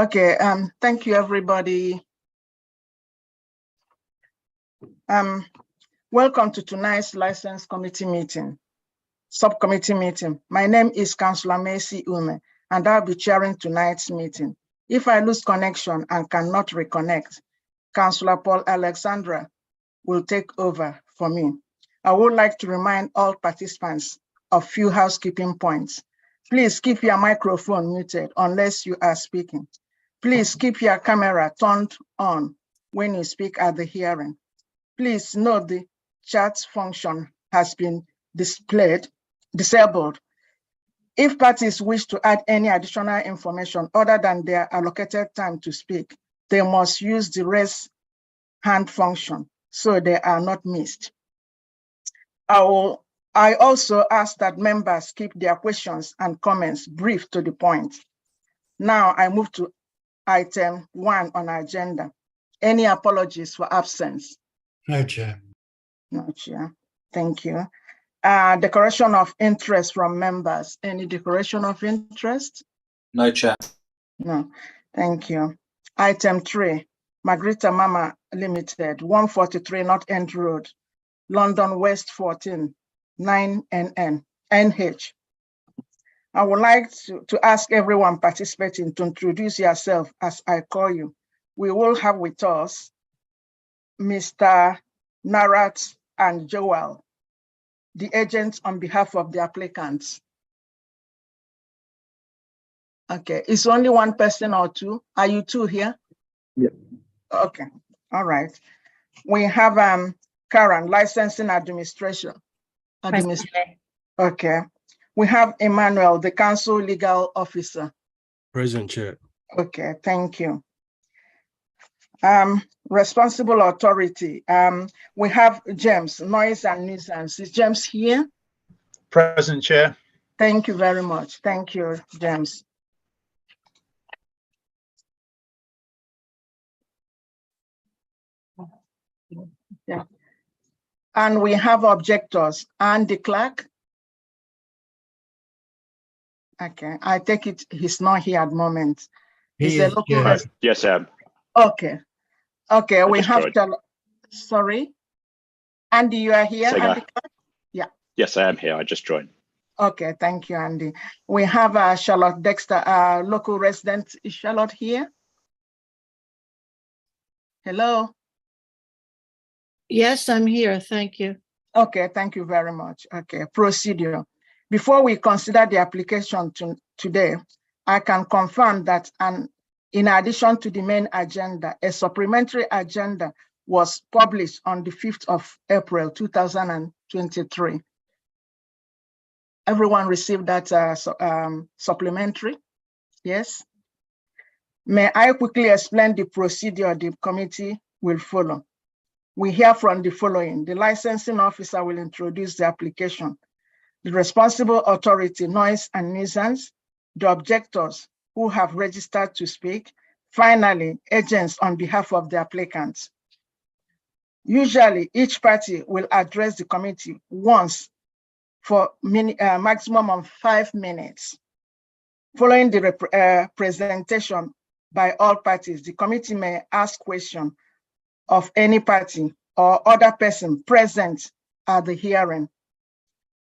Okay, thank you, everybody. Welcome to tonight's License Committee meeting, subcommittee meeting. My name is Councillor Macy Ume, and I'll be chairing tonight's meeting. If I lose connection and cannot reconnect, Councillor Paul Alexandra will take over for me. I would like to remind all participants of few housekeeping points. Please keep your microphone muted unless you are speaking. Please keep your camera turned on when you speak at the hearing. Please note the chat function has been disabled. If parties wish to add any additional information other than their allocated time to speak, they must use the raise hand function so they are not missed. I also ask that members keep their questions and comments brief to the point. Now I move to item 1 on our agenda. Any apologies for absence? No, Chair. No, Chair. Thank you. Declaration of interest from members. Any declaration of interest? No, Chair. No. Thank you. Item 3, Margarita Mama Limited, 143 North End Road, London West 14, 9NH. I would like to ask everyone participating to introduce yourself as I call you. We will have with us Mr. Narat and Joel, the agents on behalf of the applicants. Okay, it's only one person or two. Are you two here? Yeah. Okay, all right. We have Karen, licensing administration. Okay. We have Emmanuel, the council legal officer. Present, Chair. Okay, thank you. Responsible authority. We have James, noise and nuisance. Is James here? Present, Chair. Thank you very much. Thank you, James. Yeah. And we have objectors. And the clerk? Okay, I take it he's not here at the moment. He is, yeah. Yes, Sam. Okay. Okay, we have joined. to, sorry. Andy, you are here? Andy? Yeah. Yes, I am here. I just joined. Okay, thank you, Andy. We have Charlotte Dexter, local resident. Is Charlotte here? Hello? Yes, I'm here. Thank you. Okay, thank you very much. Okay, procedure. Before we consider the application today, I can confirm that in addition to the main agenda, a supplementary agenda was published on the 5th of April, 2023. Everyone received that supplementary? Yes? May I quickly explain the procedure the committee will follow? We hear from the following. The licensing officer will introduce the application. The responsible authority, noise and nuisance, the objectors who have registered to speak, finally, agents on behalf of the applicants. Usually, each party will address the committee once for maximum of 5 minutes. Following the presentation by all parties, the committee may ask questions of any party or other person present at the hearing.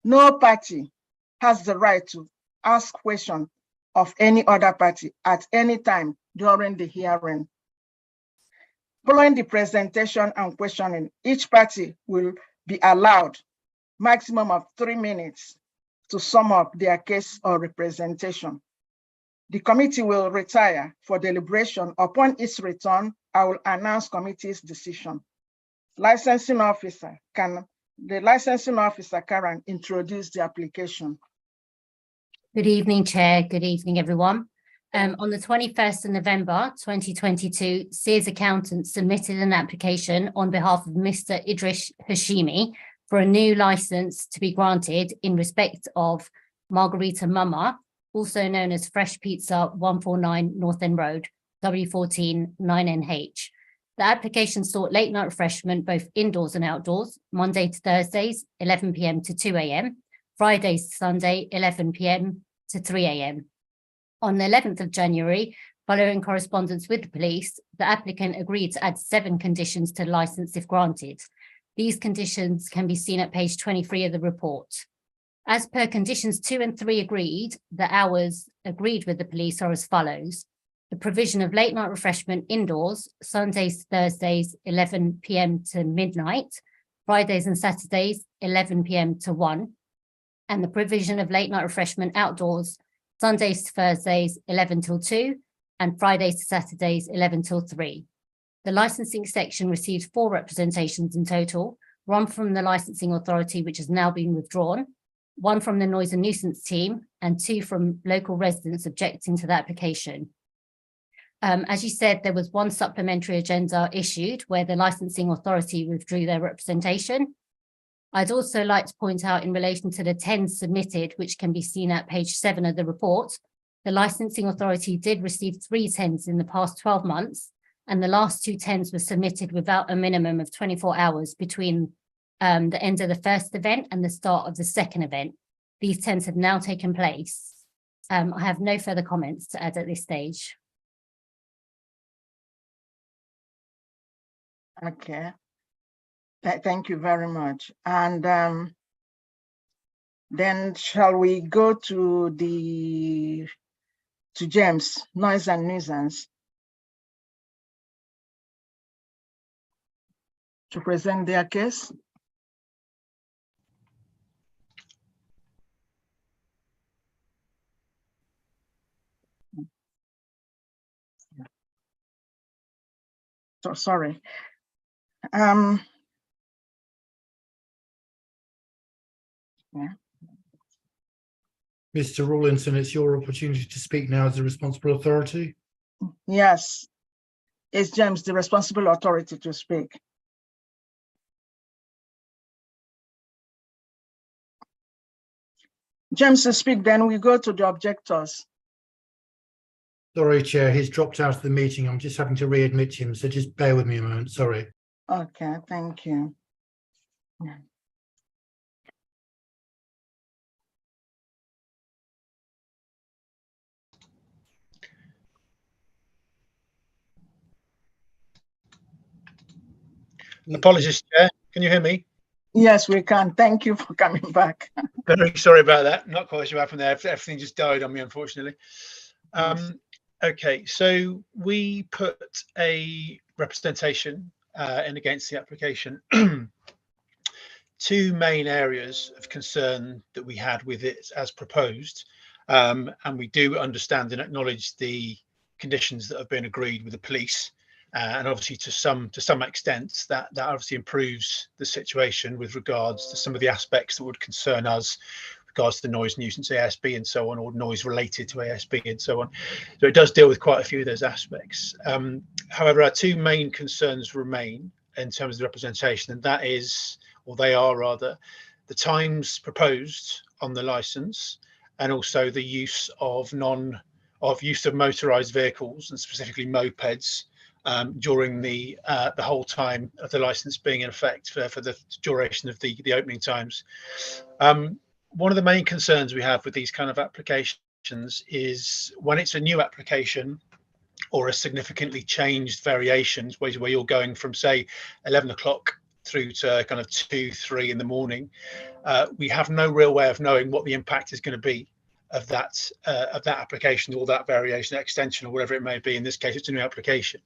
No party has the right to ask questions of any other party at any time during the hearing. Following the presentation and questioning, each party will be allowed maximum of 3 minutes to sum up their case or representation. The committee will retire for deliberation. Upon its return, I will announce committee's decision. The licensing officer, Karen, introduce the application. Good evening, Chair. Good evening, everyone. On the 21st of November 2022, Sears Accountants submitted an application on behalf of Mr. Idris Hashimi for a new license to be granted in respect of Margarita Mama, also known as Fresh Pizza 149 North End Road, W14 9NH. The application sought late night refreshment both indoors and outdoors, Monday to Thursdays, 11 p.m. to 2 a.m., Fridays to Sunday, 11 p.m. to 3 a.m. On the 11th of January, Following correspondence with the police, the applicant agreed to add 7 conditions to the licence if granted. These conditions can be seen at page 23 of the report. As per conditions 2 and 3 agreed, the hours agreed with the police are as follows. The provision of late night refreshment indoors, Sundays to Thursdays, 11 p.m. to midnight, Fridays and Saturdays, 11 p.m. to 1, and the provision of late night refreshment outdoors, Sundays to Thursdays, 11 till 2, and Fridays to Saturdays, 11 till 3. The licensing section received 4 representations in total, 1 from the licensing authority, which has now been withdrawn, 1 from the noise and nuisance team, and 2 from local residents objecting to the application. As you said, there was 1 supplementary agenda issued where the licensing authority withdrew their representation. I'd also like to point out in relation to the 10 submitted, which can be seen at page 7 of the report, the licensing authority did receive 3 10s in the past 12 months, and the last 2 10s were submitted without a minimum of 24 hours between the end of the first event and the start of the second event. These 10s have now taken place. I have no further comments to add at this stage. Okay. Thank you very much. And then shall we go to James, noise and nuisance, to present their case? So sorry. Yeah. Mr. Rawlinson, it's your opportunity to speak now as the responsible authority. Yes, it's James, the responsible authority to speak. James to speak, then we go to the objectors. Sorry, Chair, he's dropped out of the meeting. I'm just having to readmit him, so just bear with me a moment. Sorry. Okay, thank you. Apologies, Chair. Can you hear me? Yes, we can. Thank you for coming back. Very sorry about that. Not quite sure what happened there. Everything just died on me, unfortunately. Okay, so we put a representation in against the application. 2 main areas of concern that we had with it as proposed, and we do understand and acknowledge the conditions that have been agreed with the police, and obviously to some extent that obviously improves the situation with regards to some of the aspects that would concern us, regards to the noise nuisance ASB and so on, or noise related to ASB and so on. So it does deal with quite a few of those aspects. However, our 2 main concerns remain in terms of the representation, and that is, or they are rather, the times proposed on the license, and also the use of motorized vehicles, and specifically mopeds, during the whole time of the license being in effect for the duration of the opening times. One of the main concerns we have with these kind of applications is when it's a new application or a significantly changed variations, where you're going from, say, 11 o'clock through to kind of 2, 3 in the morning, we have no real way of knowing what the impact is going to be of that application, or that variation, extension, or whatever it may be. In this case, it's a new application.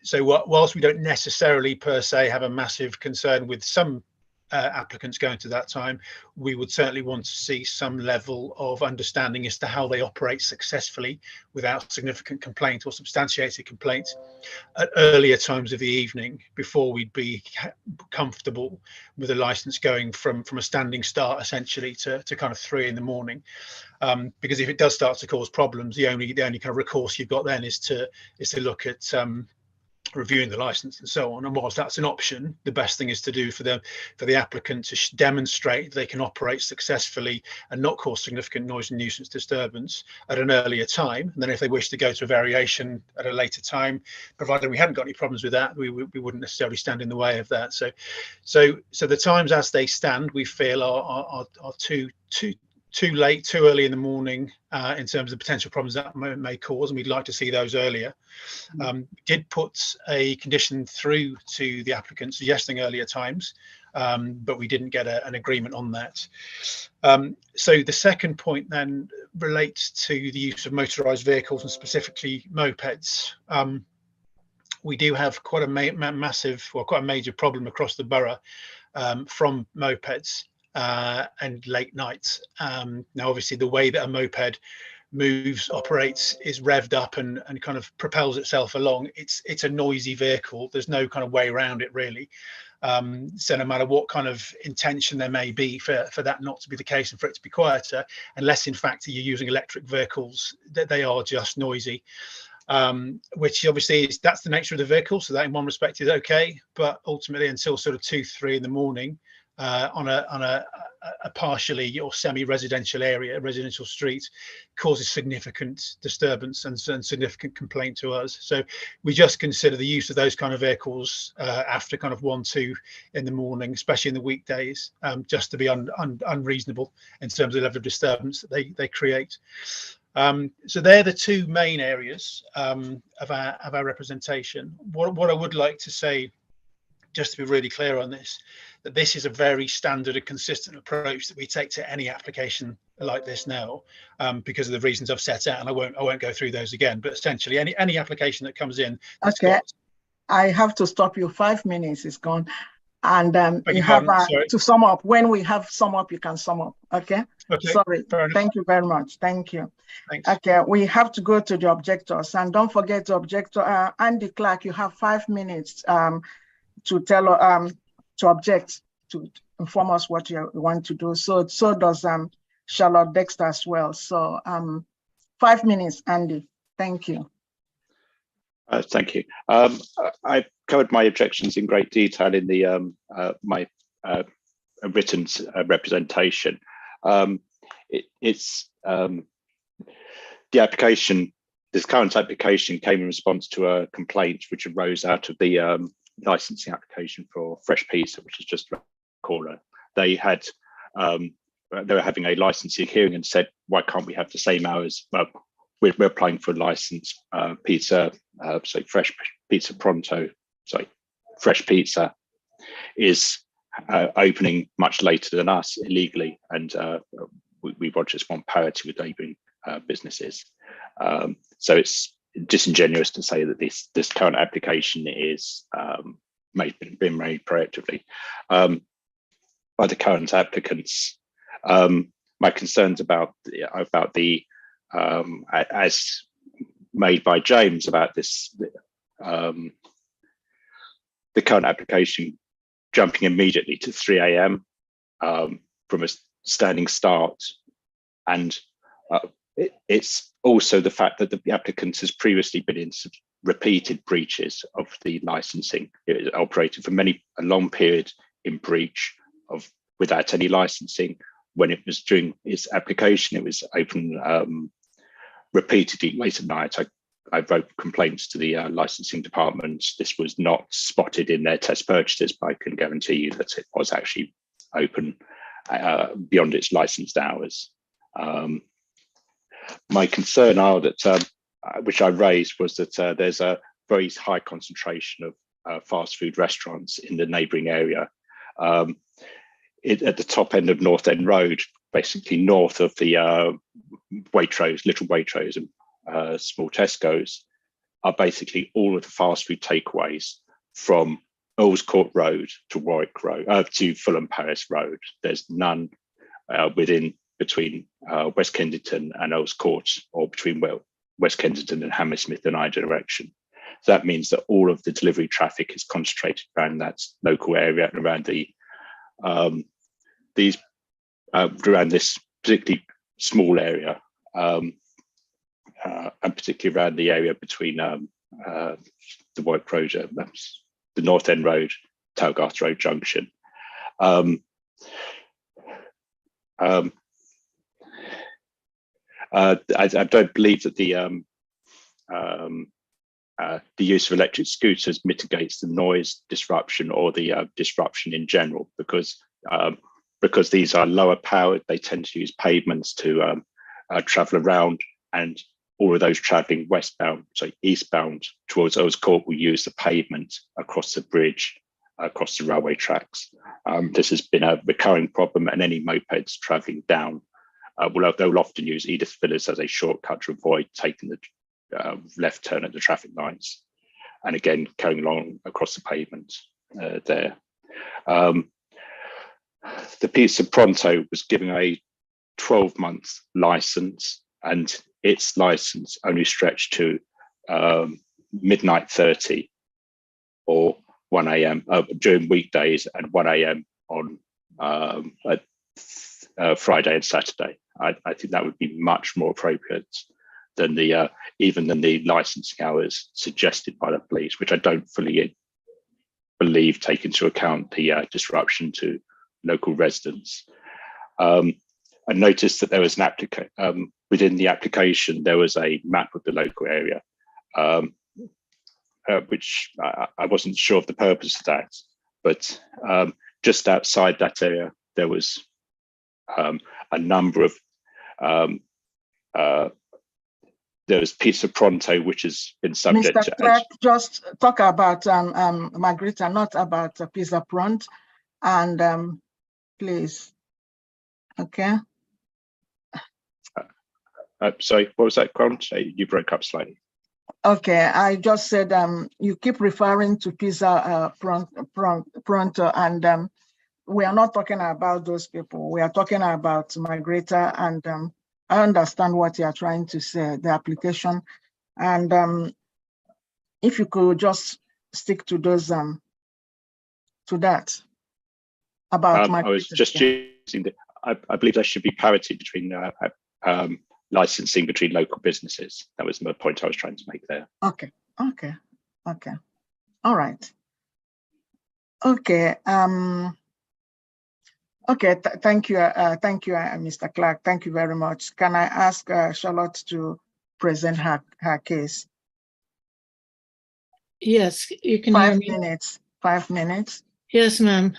So whilst we don't necessarily per se have a massive concern with some applicants going to that time, we would certainly want to see some level of understanding as to how they operate successfully without significant complaint or substantiated complaint at earlier times of the evening, before we'd be comfortable with a license going from a standing start essentially to kind of 3 in the morning. Because if it does start to cause problems, the only kind of recourse you've got then is to look at reviewing the license and so on. And whilst that's an option, the best thing is to do for the applicant to demonstrate they can operate successfully and not cause significant noise and nuisance disturbance at an earlier time. And then if they wish to go to a variation at a later time, provided we hadn't got any problems with that, we wouldn't necessarily stand in the way of that. So the times as they stand, we feel are too too late, too early in the morning in terms of potential problems that may cause, and we'd like to see those earlier. Did put a condition through to the applicant suggesting earlier times, but we didn't get an agreement on that. So the second point then relates to the use of motorised vehicles and specifically mopeds. We do have quite a massive, well, quite a major problem across the borough from mopeds and late nights. Now, obviously, the way that a moped moves, operates, is revved up and kind of propels itself along. It's a noisy vehicle. There's no kind of way around it, really. So no matter what kind of intention there may be for that not to be the case and for it to be quieter, unless in fact you're using electric vehicles, that they are just noisy. Which obviously that's the nature of the vehicle, so that in one respect is okay, but ultimately until sort of 2-3 in the morning on a partially or semi-residential area, residential street, causes significant disturbance and significant complaint to us. So we just consider the use of those kind of vehicles after kind of 1-2 in the morning, especially in the weekdays, just to be unreasonable in terms of the level of disturbance that they create. So they're the two main areas of our representation. What I would like to say, just to be really clear on this, that this is a very standard and consistent approach that we take to any application like this now, because of the reasons I've set out, and I won't go through those again. But essentially, any application that comes in. Okay, I have to stop you. 5 minutes is gone. And you have to sum up. When we have sum up, you can sum up. Okay. Sorry. Thank you very much. Thank you. Thanks. Okay. We have to go to the objectors, and don't forget the objector. Andy Clark, you have 5 minutes to tell to object, to inform us what you want to do. So does Charlotte Dexter as well. So 5 minutes, Andy. Thank you. Thank you. I covered my objections in great detail in the my written representation. It's the application. This current application came in response to a complaint which arose out of the licensing application for Fresh Pizza, which is just around the corner. They had they were having a licensing hearing and said, why can't we have the same hours? Well, we're applying for a license. Pizza, so Fresh Pizza Pronto, sorry, Fresh Pizza is opening much later than us illegally, and we just want parity with neighbouring businesses. So it's disingenuous to say that this current application is been made proactively by the current applicants. My concerns about the as made by James about this, the current application jumping immediately to 3 a.m. From a standing start, and it's also the fact that the applicant has previously been in repeated breaches of the licensing. It operated for a long period in breach of without any licensing. When it was during its application, it was open repeatedly late at night. I wrote complaints to the licensing department. This was not spotted in their test purchases, but I can guarantee you that it was actually open beyond its licensed hours. My concern are that, which I raised, was that there's a very high concentration of fast food restaurants in the neighbouring area. At the top end of North End Road, basically north of the Waitrose, little Waitrose and small Tesco's, are basically all of the fast food takeaways from Earls Court Road to Warwick Road to Fulham Palace Road. There's none between West Kensington and Earls Court, or between West Kensington and Hammersmith in either direction. So that means that all of the delivery traffic is concentrated around that local area and around around this particularly small area, and particularly around the area between the Warwick Road, the North End Road, Talgarth Road Junction. I don't believe that the use of electric scooters mitigates the noise disruption or the disruption in general, because because these are lower powered, they tend to use pavements to travel around, and all of those traveling eastbound towards Earls Court will use the pavement across the bridge, across the railway tracks. This has been a recurring problem, and any mopeds traveling down they'll often use Edith Villas as a shortcut to avoid taking the left turn at the traffic lights, and again carrying along across the pavement there. The piece of Pronto was given a 12-month license, and its license only stretched to midnight 30 or 1 a.m. During weekdays and 1 a.m. on Friday and Saturday. I think that would be much more appropriate than even than the licensing hours suggested by the police, which I don't fully believe take into account the disruption to local residents. I noticed that there was an within the application, there was a map of the local area, which I wasn't sure of the purpose of that, but just outside that area, there was a number of there was Piece of Pronto, which has been subject Mr. to. Clark, just talk about Margarita, not about Piece of Pronto, and please. Okay. Sorry, what was that, Grant? You broke up slightly. Okay, I just said you keep referring to Pizza Pronto, and we are not talking about those people. We are talking about Margarita, and I understand what you are trying to say, the application, and if you could just stick to those to that about Margarita. I was just using I believe there should be parity between licensing between local businesses. That was the point I was trying to make there. Okay. All right. Okay. Okay. Thank you, Mr. Clark. Thank you very much. Can I ask Charlotte to present her case? Yes, you can hear 5 me. minutes. 5 minutes. Yes, ma'am.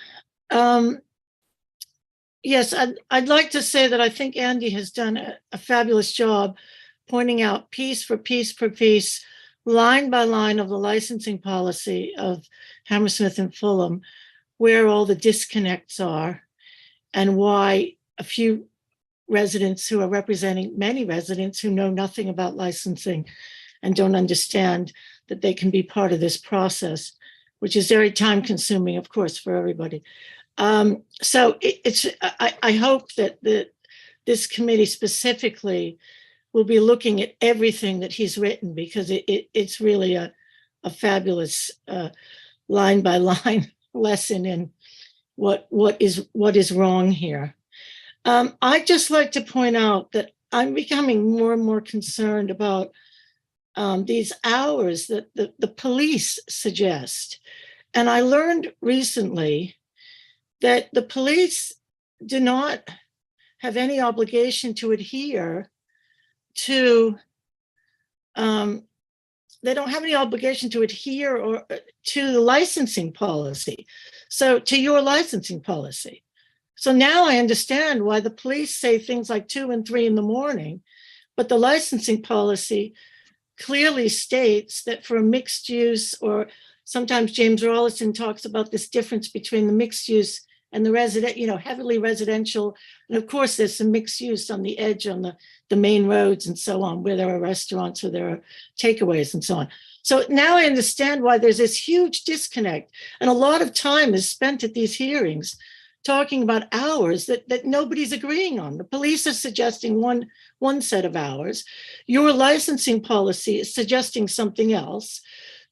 Yes, I'd like to say that I think Andy has done a fabulous job pointing out piece for piece per piece, line by line of the licensing policy of Hammersmith and Fulham, where all the disconnects are and why a few residents who are representing many residents who know nothing about licensing and don't understand that they can be part of this process, which is very time consuming, of course, for everybody. So I hope that this committee specifically will be looking at everything that he's written, because it's really a fabulous line by line lesson in what is wrong here. I'd just like to point out that I'm becoming more and more concerned about these hours that the police suggest. And I learned recently that the police do not have any obligation to adhere to, they don't have any obligation to adhere or to the licensing policy. So to your licensing policy. So now I understand why the police say things like 2 and 3 in the morning, but the licensing policy clearly states that for a mixed use, or sometimes James Rawlinson talks about this difference between the mixed use and the resident, heavily residential. And of course, there's some mixed use on the edge on the main roads and so on, where there are restaurants or there are takeaways and so on. So now I understand why there's this huge disconnect. And a lot of time is spent at these hearings talking about hours that nobody's agreeing on. The police are suggesting one set of hours. Your licensing policy is suggesting something else.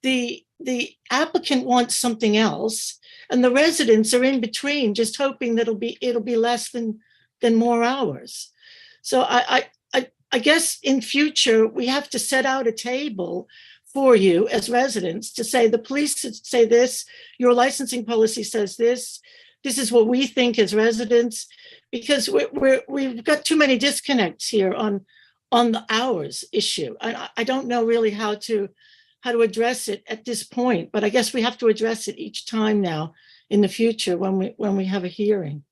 The applicant wants something else, and the residents are in between, just hoping that it'll be less than more hours. So I guess in future we have to set out a table for you as residents to say the police say this, your licensing policy says this. This is what we think as residents, because we've got too many disconnects here on the hours issue. I don't know really how to address it at this point, but I guess we have to address it each time now in the future when we have a hearing.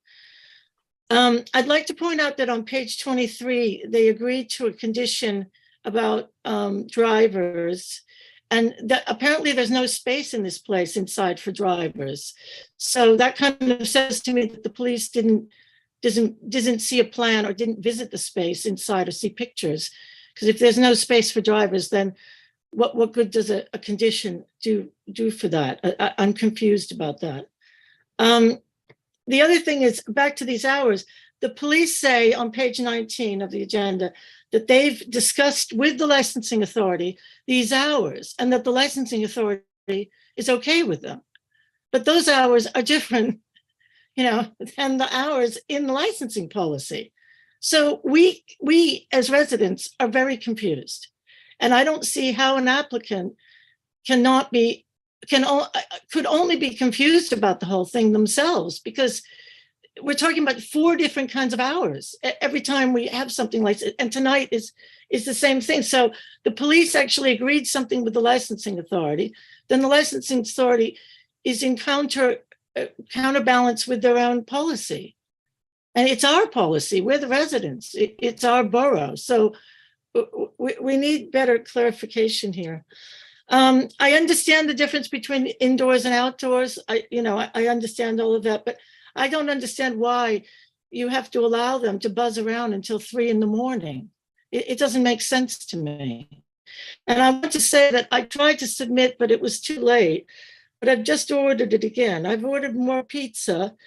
I'd like to point out that on page 23, they agreed to a condition about drivers, and that apparently there's no space in this place inside for drivers. So that kind of says to me that the police didn't see a plan or didn't visit the space inside or see pictures. Because if there's no space for drivers, then what good does a condition do for that? I'm confused about that. The other thing is, back to these hours, the police say on page 19 of the agenda that they've discussed with the licensing authority these hours and that the licensing authority is okay with them. But those hours are different, than the hours in the line policy. So we as residents are very confused. And I don't see how an applicant could only be confused about the whole thing themselves, because we're talking about 4 different kinds of hours every time we have something like this. And tonight is the same thing. So the police actually agreed something with the licensing authority. Then the licensing authority is in counterbalance with their own policy. And it's our policy. We're the residents. It's our borough. So we need better clarification here. I understand the difference between indoors and outdoors. I understand all of that, but I don't understand why you have to allow them to buzz around until 3 a.m. It doesn't make sense to me. And I want to say that I tried to submit, but it was too late. But I've just ordered it again. I've ordered more pizza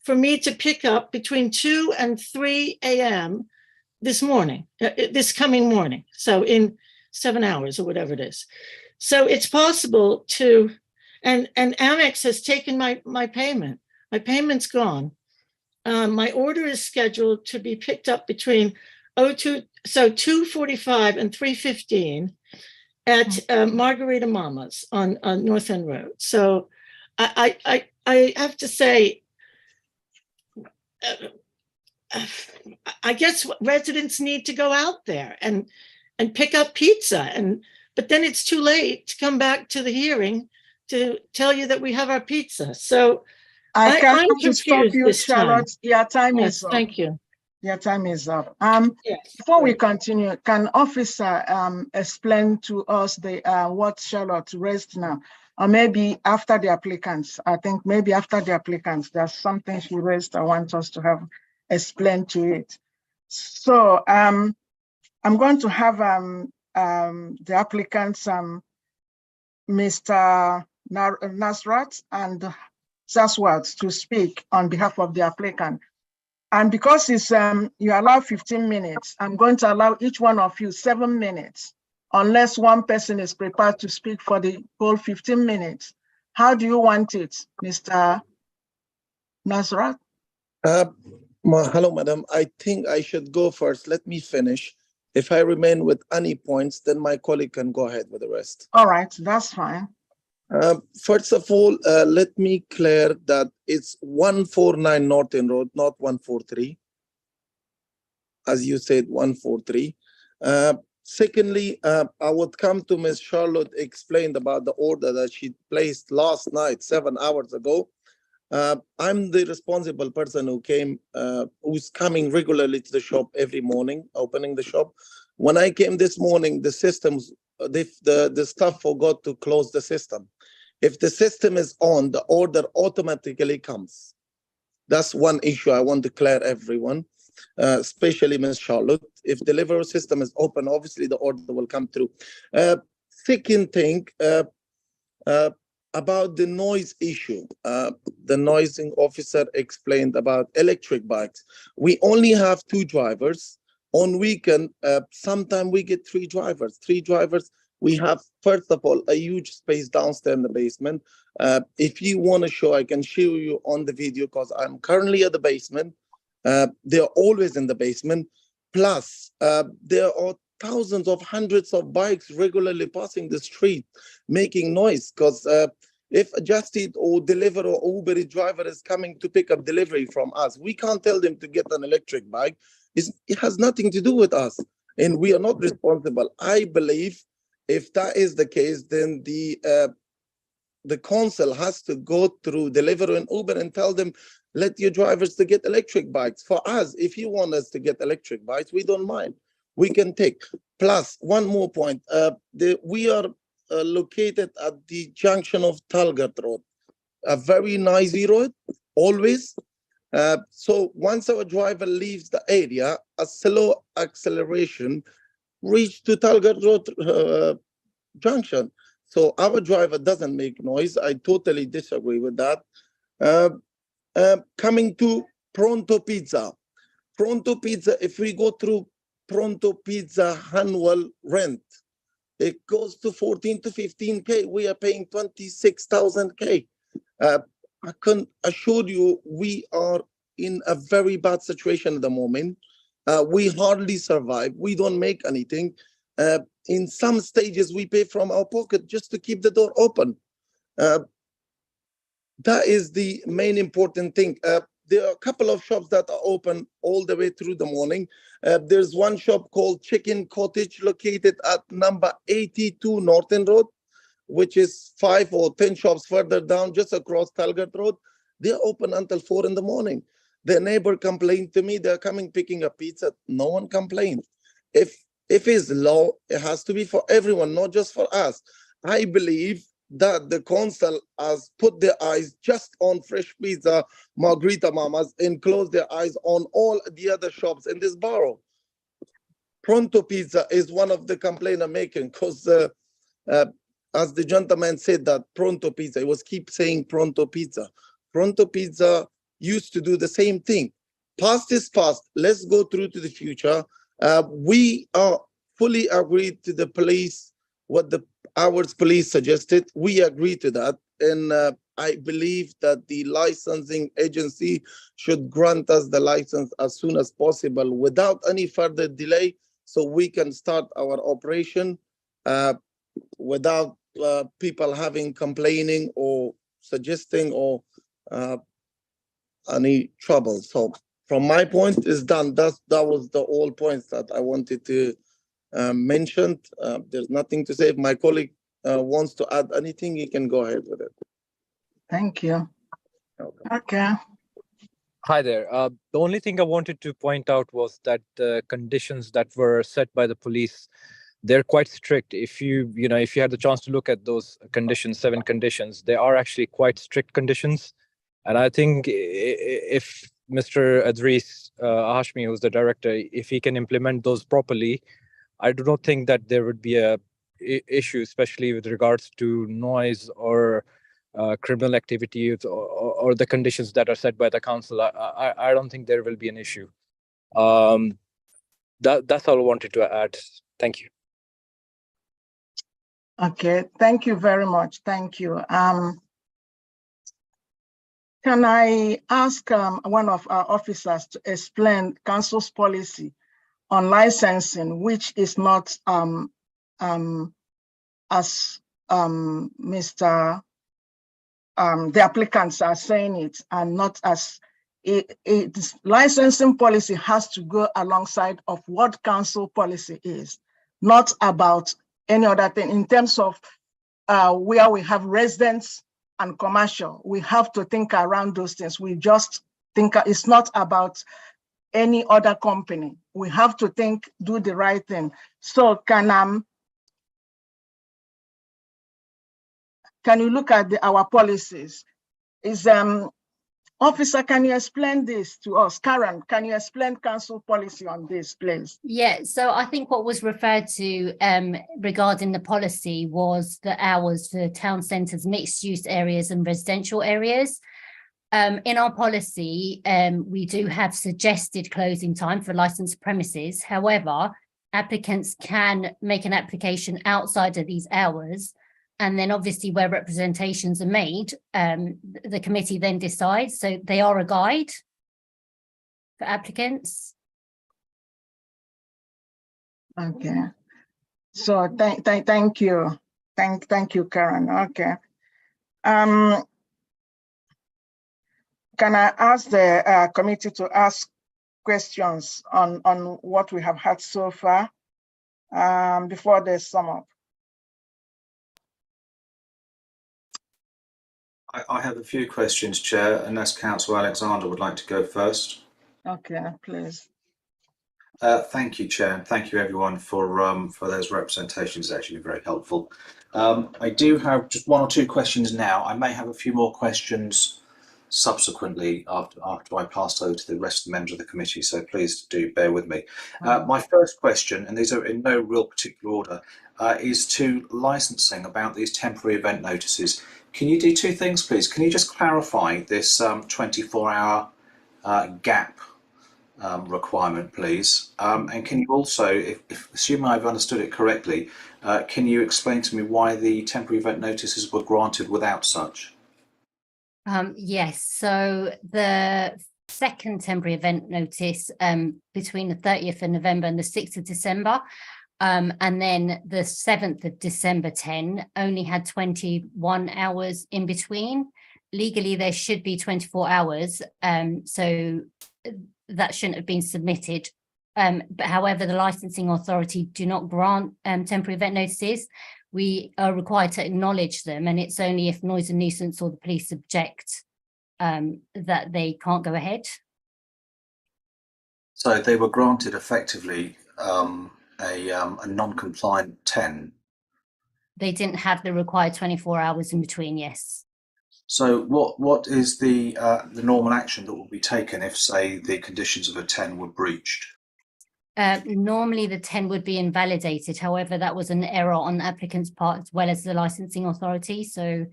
for me to pick up between 2 and 3 a.m. this coming morning. So in 7 hours or whatever it is. So it's possible to, and Amex has taken my payment. My payment's gone. My order is scheduled to be picked up between 2:45 and 3:15 at Margarita Mama's on North End Road. So I have to say, I guess residents need to go out there and pick up pizza, but then it's too late to come back to the hearing to tell you that we have our pizza. So I I'm cannot to stop confused you, this time. Charlotte. Your time Yes, is up. thank you. Your time is up. Yes. Before we continue, can officer explain to us what Charlotte raised now, or maybe after the applicants? I think maybe after the applicants, there's something she raised. I want us to have explained to it. So I'm going to have the applicants, Mr. Nasrat and Saswat, to speak on behalf of the applicant. And because it's you allow 15 minutes, I'm going to allow each one of you 7 minutes, unless one person is prepared to speak for the whole 15 minutes. How do you want it, Mr. Nasrat? Hello, madam. I think I should go first. Let me finish. If I remain with any points, then my colleague can go ahead with the rest. All right, that's fine. First of all, let me clear that it's 149 Norton Road, not 143. As you said, 143. Secondly, I would come to Ms. Charlotte explained about the order that she placed last night, 7 hours ago. I'm the responsible person who's coming regularly to the shop every morning, opening the shop. When I came this morning, the systems, the staff forgot to close the system. If the system is on, the order automatically comes. That's one issue I want to clear everyone, especially Ms. Charlotte. If the delivery system is open, obviously the order will come through. Second thing, about the noise issue, the noising officer explained about electric bikes. We only have 2 drivers. On weekend, sometimes we get 3 drivers. 3 drivers, we have, first of all, a huge space downstairs in the basement. If you want to show, I can show you on the video because I'm currently at the basement. They're always in the basement. Plus, there are thousands of hundreds of bikes regularly passing the street, making noise because if a Just Eat or Deliveroo or Uber driver is coming to pick up delivery from us, we can't tell them to get an electric bike. It has nothing to do with us, and we are not responsible. I believe if that is the case, then the council has to go through Deliveroo and Uber and tell them, let your drivers to get electric bikes. For us, if you want us to get electric bikes, we don't mind. We can take. Plus, one more point. We are located at the junction of Talgard Road, a very noisy road, always. So once our driver leaves the area, a slow acceleration reach to Talgard Road junction. So our driver doesn't make noise. I totally disagree with that. Coming to Pronto Pizza. Pronto Pizza, if we go through Pronto Pizza annual rent, it goes to 14 to 15K. We are paying 26,000K. I can assure you, we are in a very bad situation at the moment. We hardly survive. We don't make anything. In some stages, we pay from our pocket just to keep the door open. That is the main important thing. There are a couple of shops that are open all the way through the morning. There's one shop called Chicken Cottage located at number 82 Norton Road, which is 5 or 10 shops further down, just across Talgard Road. They're open until 4 in the morning. Their neighbor complained to me, they're coming picking up pizza. No one complained. If it's law, it has to be for everyone, not just for us. I believe that the council has put their eyes just on Fresh Pizza, Margherita Mamas, and closed their eyes on all the other shops in this borough. Pronto Pizza is one of the complaints I'm making, because as the gentleman said, that Pronto Pizza, he was keep saying Pronto Pizza. Pronto Pizza used to do the same thing. Past is past. Let's go through to the future. We are fully agreed to the police, what the Hours police suggested. We agree to that. And I believe that the licensing agency should grant us the license as soon as possible without any further delay, so we can start our operation without people having complaining or suggesting or any trouble. So from my point is done. That was the all points that I wanted to mention. There's nothing to say. If my colleague wants to add anything, he can go ahead with it. Thank you. Okay. Hi there. The only thing I wanted to point out was that the conditions that were set by the police, they're quite strict. If you had the chance to look at those conditions, 7 conditions, they are actually quite strict conditions. And I think if Mr. Adris Hashmi, who's the director, if he can implement those properly, I do not think that there would be a issue, especially with regards to noise or criminal activities or the conditions that are set by the council. I don't think there will be an issue. That's all I wanted to add. Thank you. Okay, thank you very much. Thank you. Can I ask one of our officers to explain council's policy on licensing, which is not as the applicants are saying it, and not as its licensing policy has to go alongside of what council policy is, not about any other thing. In terms of where we have residents and commercial, we have to think around those things. We just think it's not about any other company. We have to think, do the right thing. So can you look at our policies? Officer, can you explain this to us? Karen, can you explain council policy on this, please? Yeah, so I think what was referred to regarding the policy was the hours for town centres, mixed use areas and residential areas. In our policy, we do have suggested closing time for licensed premises. However, applicants can make an application outside of these hours. And then obviously where representations are made, the committee then decides. So they are a guide for applicants. Okay. So thank you. Thank you, Karen. Okay. Can I ask the committee to ask questions on what we have had so far before they sum up? I have a few questions, Chair, unless Councillor Alexander would like to go first. Okay, please. Thank you, Chair, and thank you everyone for those representations. It's actually very helpful. I do have just one or two questions now. I may have a few more questions subsequently after I pass over to the rest of the members of the committee, so please do bear with me. My first question, and these are in no real particular order, is to licensing about these temporary event notices. Can you do two things, please? Can you just clarify this 24-hour gap requirement, please? And can you also, if assuming I've understood it correctly, can you explain to me why the temporary event notices were granted without such? Yes, so the second temporary event notice between the 30th of November and the 6th of December, and then the 7th of December 10 only had 21 hours in between. Legally, there should be 24 hours, so that shouldn't have been submitted. But however, the licensing authority do not grant temporary event notices. We are required to acknowledge them, and it's only if noise and nuisance or the police object that they can't go ahead. So they were granted effectively a non-compliant 10. They didn't have the required 24 hours in between, yes. So what is the normal action that will be taken if, say, the conditions of a 10 were breached? Normally the 10 would be invalidated. However, that was an error on the applicant's part as well as the licensing authority. So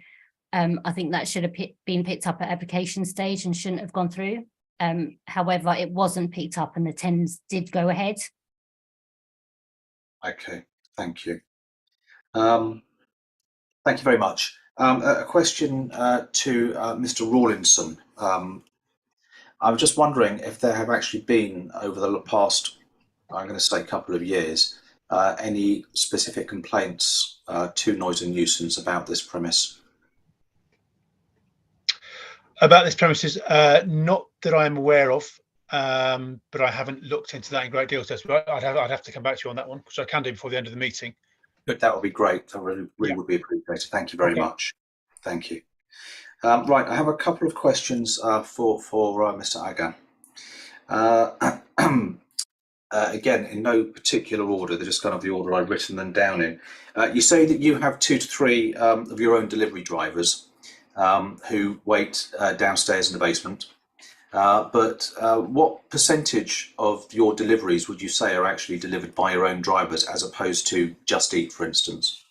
I think that should have been picked up at application stage and shouldn't have gone through. However, it wasn't picked up and the 10s did go ahead. Okay, thank you. Thank you very much. A question to Mr. Rawlinson. I'm just wondering if there have actually been, over the past, I'm going to say, couple of years, any specific complaints to noise and nuisance about this premise? About this premises, not that I'm aware of, but I haven't looked into that in great deal. So I'd have to come back to you on that one, which I can do before the end of the meeting. Good, that would be great. That really would be appreciated. Thank you very much. Thank you. Right, I have a couple of questions for Mr. Aghan. Again, in no particular order, they're just kind of the order I've written them down in. You say that you have 2 to 3 of your own delivery drivers who wait downstairs in the basement. But what percentage of your deliveries would you say are actually delivered by your own drivers as opposed to Just Eat, for instance?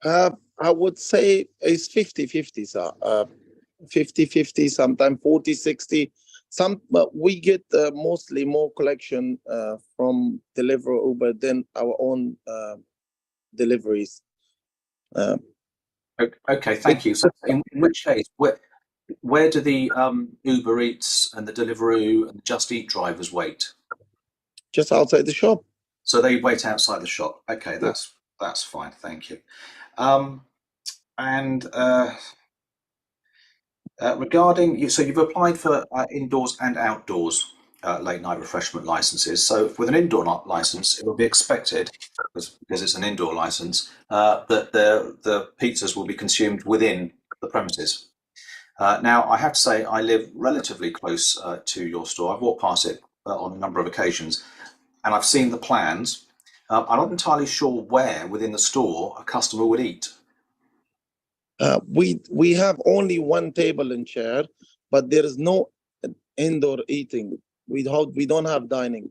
I would say it's 50-50, sir. 50-50, sometimes 40-60. But we get mostly more collection from Deliveroo Uber than our own deliveries. Okay, thank you. So in which case, where do the Uber Eats and the Deliveroo and the Just Eat drivers wait? Just outside the shop. So they wait outside the shop. Okay, that's fine. Thank you. Regarding you, so you've applied for indoors and outdoors late night refreshment licenses. So with an indoor license, it will be expected, because it's an indoor license, that the pizzas will be consumed within the premises. Now, I have to say, I live relatively close to your store. I've walked past it on a number of occasions, and I've seen the plans. I'm not entirely sure where within the store a customer would eat. We have only one table and chair, but there is no indoor eating. We don't have dining.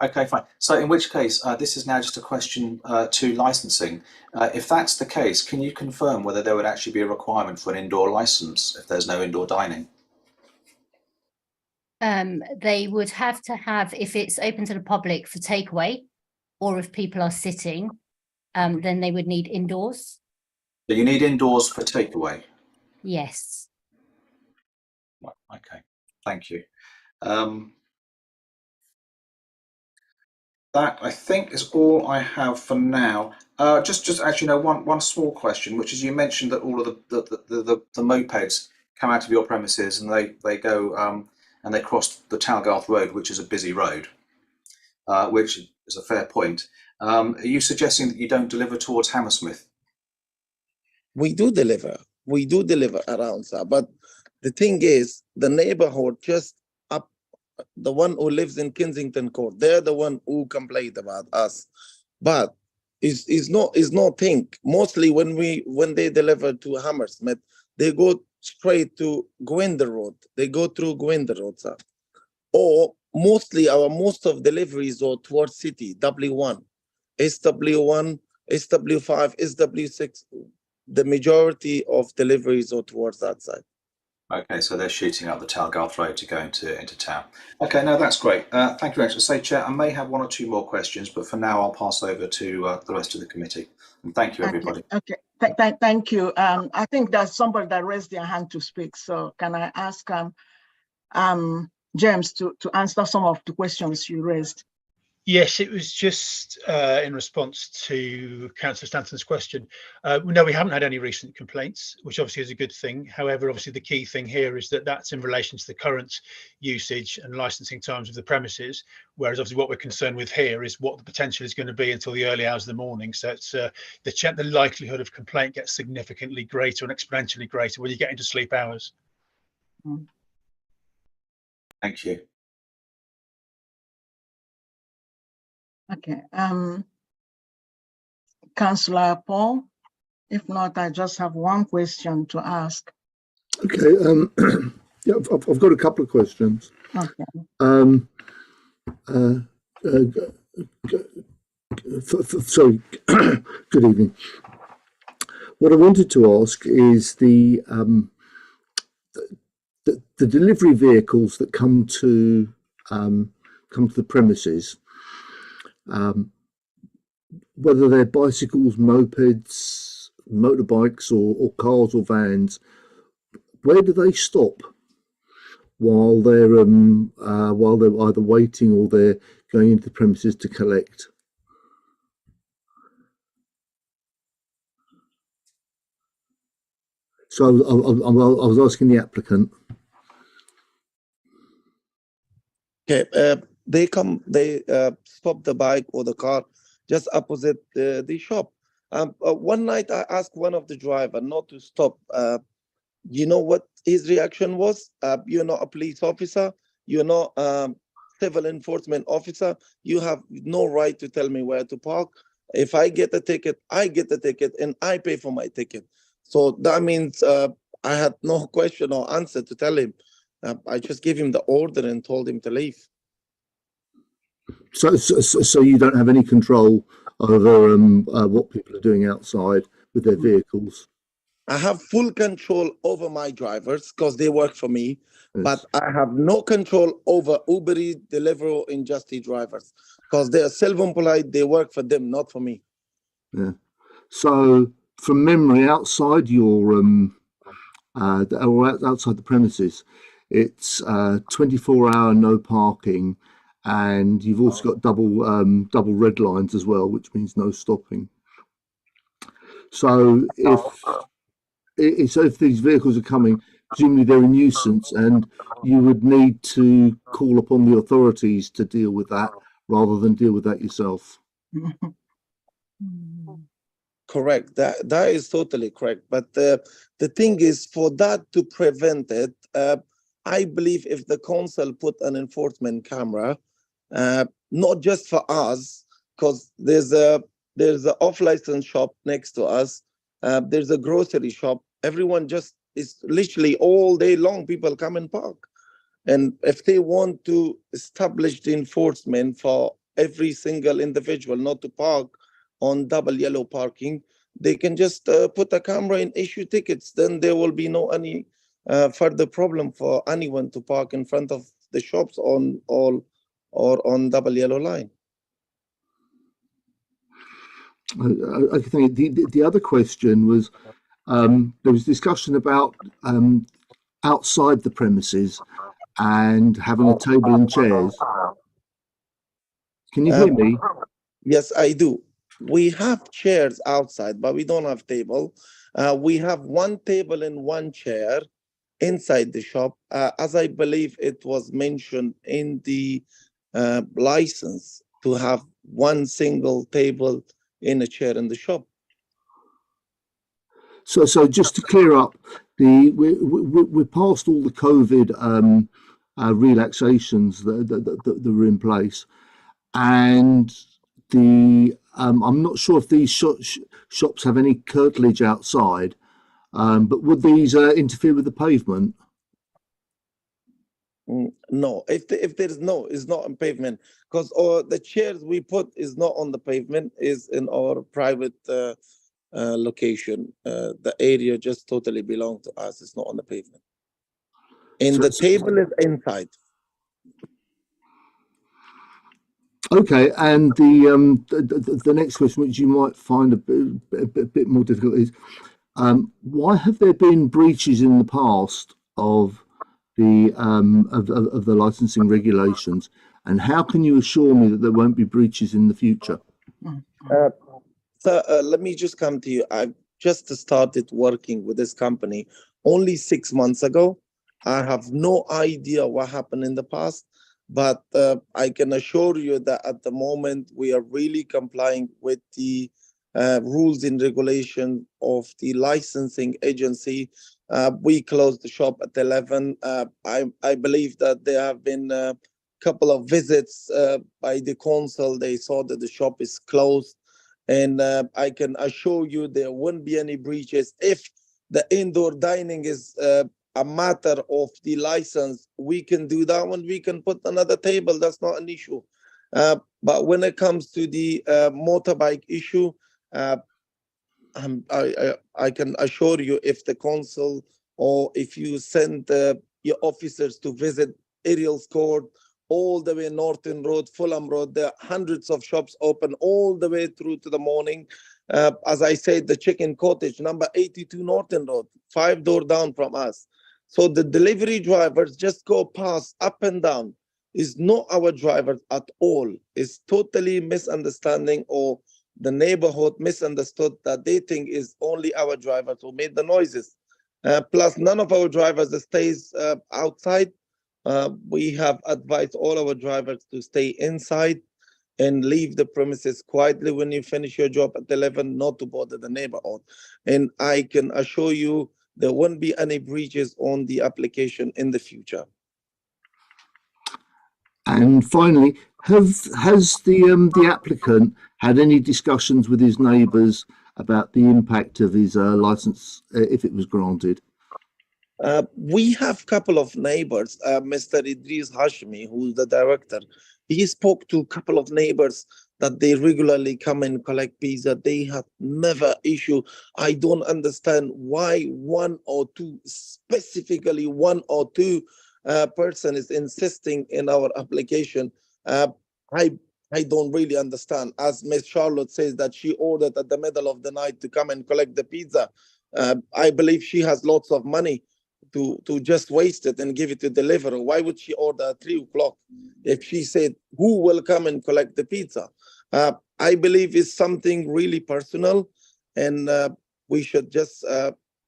Okay, fine. So in which case, this is now just a question to licensing. If that's the case, can you confirm whether there would actually be a requirement for an indoor license if there's no indoor dining? They would have to have, if it's open to the public for takeaway, or if people are sitting, then they would need indoors. So you need indoors for takeaway? Yes. Okay, thank you. That, I think, is all I have for now. Just actually, one small question, which is, you mentioned that all of the mopeds come out of your premises and they go and they cross the Talgarth Road, which is a busy road, which is a fair point. Are you suggesting that you don't deliver towards Hammersmith? We do deliver. we do deliver around, sir. But the thing is, the neighborhood just up, the one who lives in Kensington Court, they're the one who complained about us. But is no thing. Mostly when they deliver to Hammersmith, they go straight to Gwenda Road. They go through Gwenda Road, sir. Or mostly most of deliveries are towards city, W1, SW1, SW5, SW6. The majority of deliveries are towards that side. Okay, so they're shooting up the Talgarth Road to go into town. Okay, no, that's great. Thank you very much. Say, Chair, I may have one or two more questions, but for now I'll pass over to the rest of the committee. And thank you, everybody. Okay. Thank you. I think there's somebody that raised their hand to speak. So can I ask James to answer some of the questions you raised? Yes, it was just in response to Councillor Stanton's question. No, we haven't had any recent complaints, which obviously is a good thing. However, obviously the key thing here is that that's in relation to the current usage and licensing times of the premises, whereas obviously what we're concerned with here is what the potential is going to be until the early hours of the morning. So it's the likelihood of complaint gets significantly greater and exponentially greater when you get into sleep hours. Thank you. Okay. Councillor Paul, if not, I just have one question to ask. Okay. Yeah, I've got a couple of questions. Okay. Sorry. Good evening. What I wanted to ask is the delivery vehicles that come to the premises. Whether they're bicycles, mopeds, motorbikes, or cars or vans, where do they stop while they're either waiting or they're going into the premises to collect? So I was asking the applicant. Okay, they stop the bike or the car just opposite the shop. One night I asked one of the driver not to stop. You know what his reaction was? You're not a police officer. You're not civil enforcement officer. You have no right to tell me where to park. If I get a ticket, I get the ticket and I pay for my ticket. So that means I had no question or answer to tell him. I just gave him the order and told him to leave. So you don't have any control over what people are doing outside with their vehicles? I have full control over my drivers because they work for me, yes. But I have no control over Uber Eats, Deliveroo, and Just Eat drivers because they are self-employed. They work for them, not for me. Yeah. So from memory, outside your or outside the premises, it's 24-hour no parking, and you've also got double red lines as well, which means no stopping. So if these vehicles are coming, presumably they're a nuisance, and you would need to call upon the authorities to deal with that rather than deal with that yourself. Correct. That is totally correct. But the thing is, for that to prevent it, I believe if the council put an enforcement camera, not just for us, because there's a off-license shop next to us. There's a grocery shop. Everyone just is literally all day long. People come and park, and if they want to establish the enforcement for every single individual not to park on double yellow parking, they can just put a camera and issue tickets. Then there will be no any further problem for anyone to park in front of the shops on all or on double yellow line. I think the other question was there was discussion about outside the premises and having a table and chairs. Can you hear me? Yes, I do. We have chairs outside, but we don't have table. We have one table and one chair inside the shop, as I believe it was mentioned in the license to have one single table in a chair in the shop. So just to clear up, we're past all the COVID relaxations that were in place, and I'm not sure if these shops have any curtilage outside, but would these interfere with the pavement? No, if there's it's not on pavement, because the chairs we put is not on the pavement, is in our private location. The area just totally belongs to us. It's not on the pavement. And the table is inside. Okay, and the next question, which you might find a bit more difficult, is why have there been breaches in the past of the licensing regulations, and how can you assure me that there won't be breaches in the future? So let me just come to you. I've just started working with this company only 6 months ago. I have no idea what happened in the past, but I can assure you that at the moment we are really complying with the rules and regulations of the licensing agency. We closed the shop at 11. I believe that there have been a couple of visits by the council. They saw that the shop is closed. And I can assure you there won't be any breaches. If the indoor dining is a matter of the license, we can do that one. We can put another table. That's not an issue. But when it comes to the motorbike issue, I can assure you, if the council or if you send your officers to visit Ariel's Court, all the way Norton Road, Fulham Road, there are hundreds of shops open all the way through to the morning. As I said, the Chicken Cottage, number 82 Norton Road, 5 doors down from us. So the delivery drivers just go past up and down. Is not our drivers at all. It's totally misunderstanding, or the neighborhood misunderstood that they think is only our drivers who made the noises. Plus, none of our drivers stays outside. We have advised all our drivers to stay inside and leave the premises quietly when you finish your job at 11, not to bother the neighborhood. And I can assure you there won't be any breaches on the application in the future. And finally, has the applicant had any discussions with his neighbours about the impact of his license if it was granted? We have a couple of neighbors. Mr. Idris Hashmi, who's the director, he spoke to a couple of neighbors that they regularly come and collect pizza. They have never issue. I don't understand why one or two, specifically one or two person is insisting in our application. I don't really understand. As Miss Charlotte says that she ordered at the middle of the night to come and collect the pizza. I believe she has lots of money to just waste it and give it to deliverer. Why would she order at 3 o'clock if she said who will come and collect the pizza? I believe it's something really personal, and we should just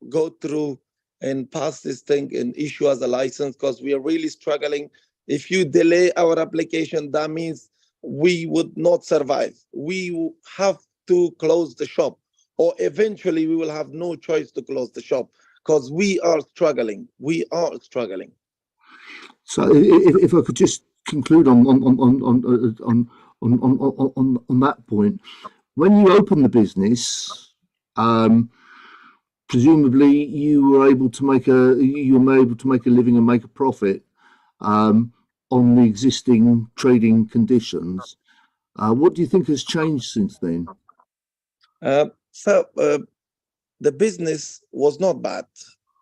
go through and pass this thing and issue as a license, because we are really struggling. If you delay our application, that means we would not survive. We have to close the shop, or eventually we will have no choice to close the shop, because we are struggling. We are struggling. So if I could just conclude on that point, when you open the business, presumably you were able to make a living and make a profit on the existing trading conditions. What do you think has changed since then? The business was not bad.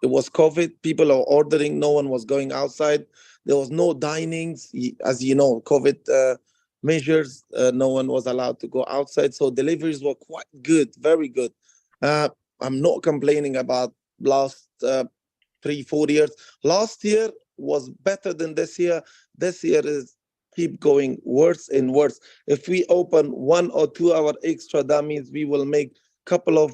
It was COVID. People are ordering. No one was going outside. There was no dinings. As you know, COVID measures, no one was allowed to go outside. So deliveries were quite good, very good. I'm not complaining about last 3-4 years. Last year was better than this year. This year is keep going worse and worse. If we open 1 or 2 hours extra, that means we will make a couple of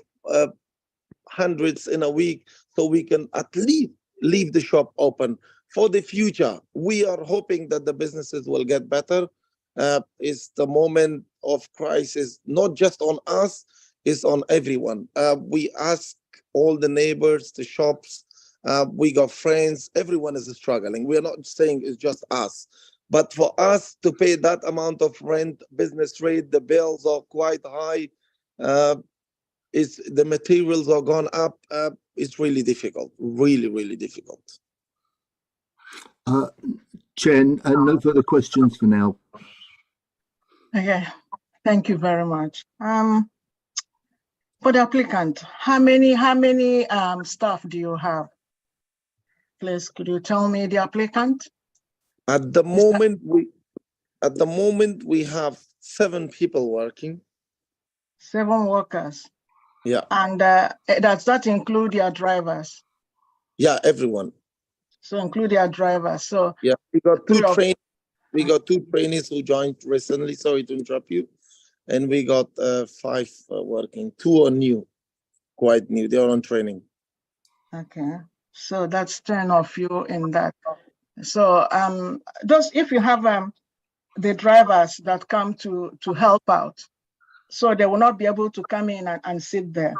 hundreds in a week, so we can at least leave the shop open. For the future, we are hoping that the businesses will get better. It's the moment of crisis, not just on us, it's on everyone. We ask all the neighbors, the shops, we got friends, everyone is struggling. We're not saying it's just us, but for us to pay that amount of rent, business rate, the bills are quite high. The materials are gone up. It's really difficult, really, really difficult. Chen, no further questions for now. Okay, thank you very much. For the applicant, how many staff do you have? Please, could you tell me the applicant? At the moment, we have 7 people working. 7 workers. Yeah. And does that include your drivers? Yeah, everyone. So include your drivers. So yeah, we got 2 trainees. We got 2 trainees who joined recently. Sorry to interrupt you. And we got 5 working. 2 are new, quite new. They are on training. Okay, so that's 10 of you in that. So if you have the drivers that come to help out, so they will not be able to come in and sit there.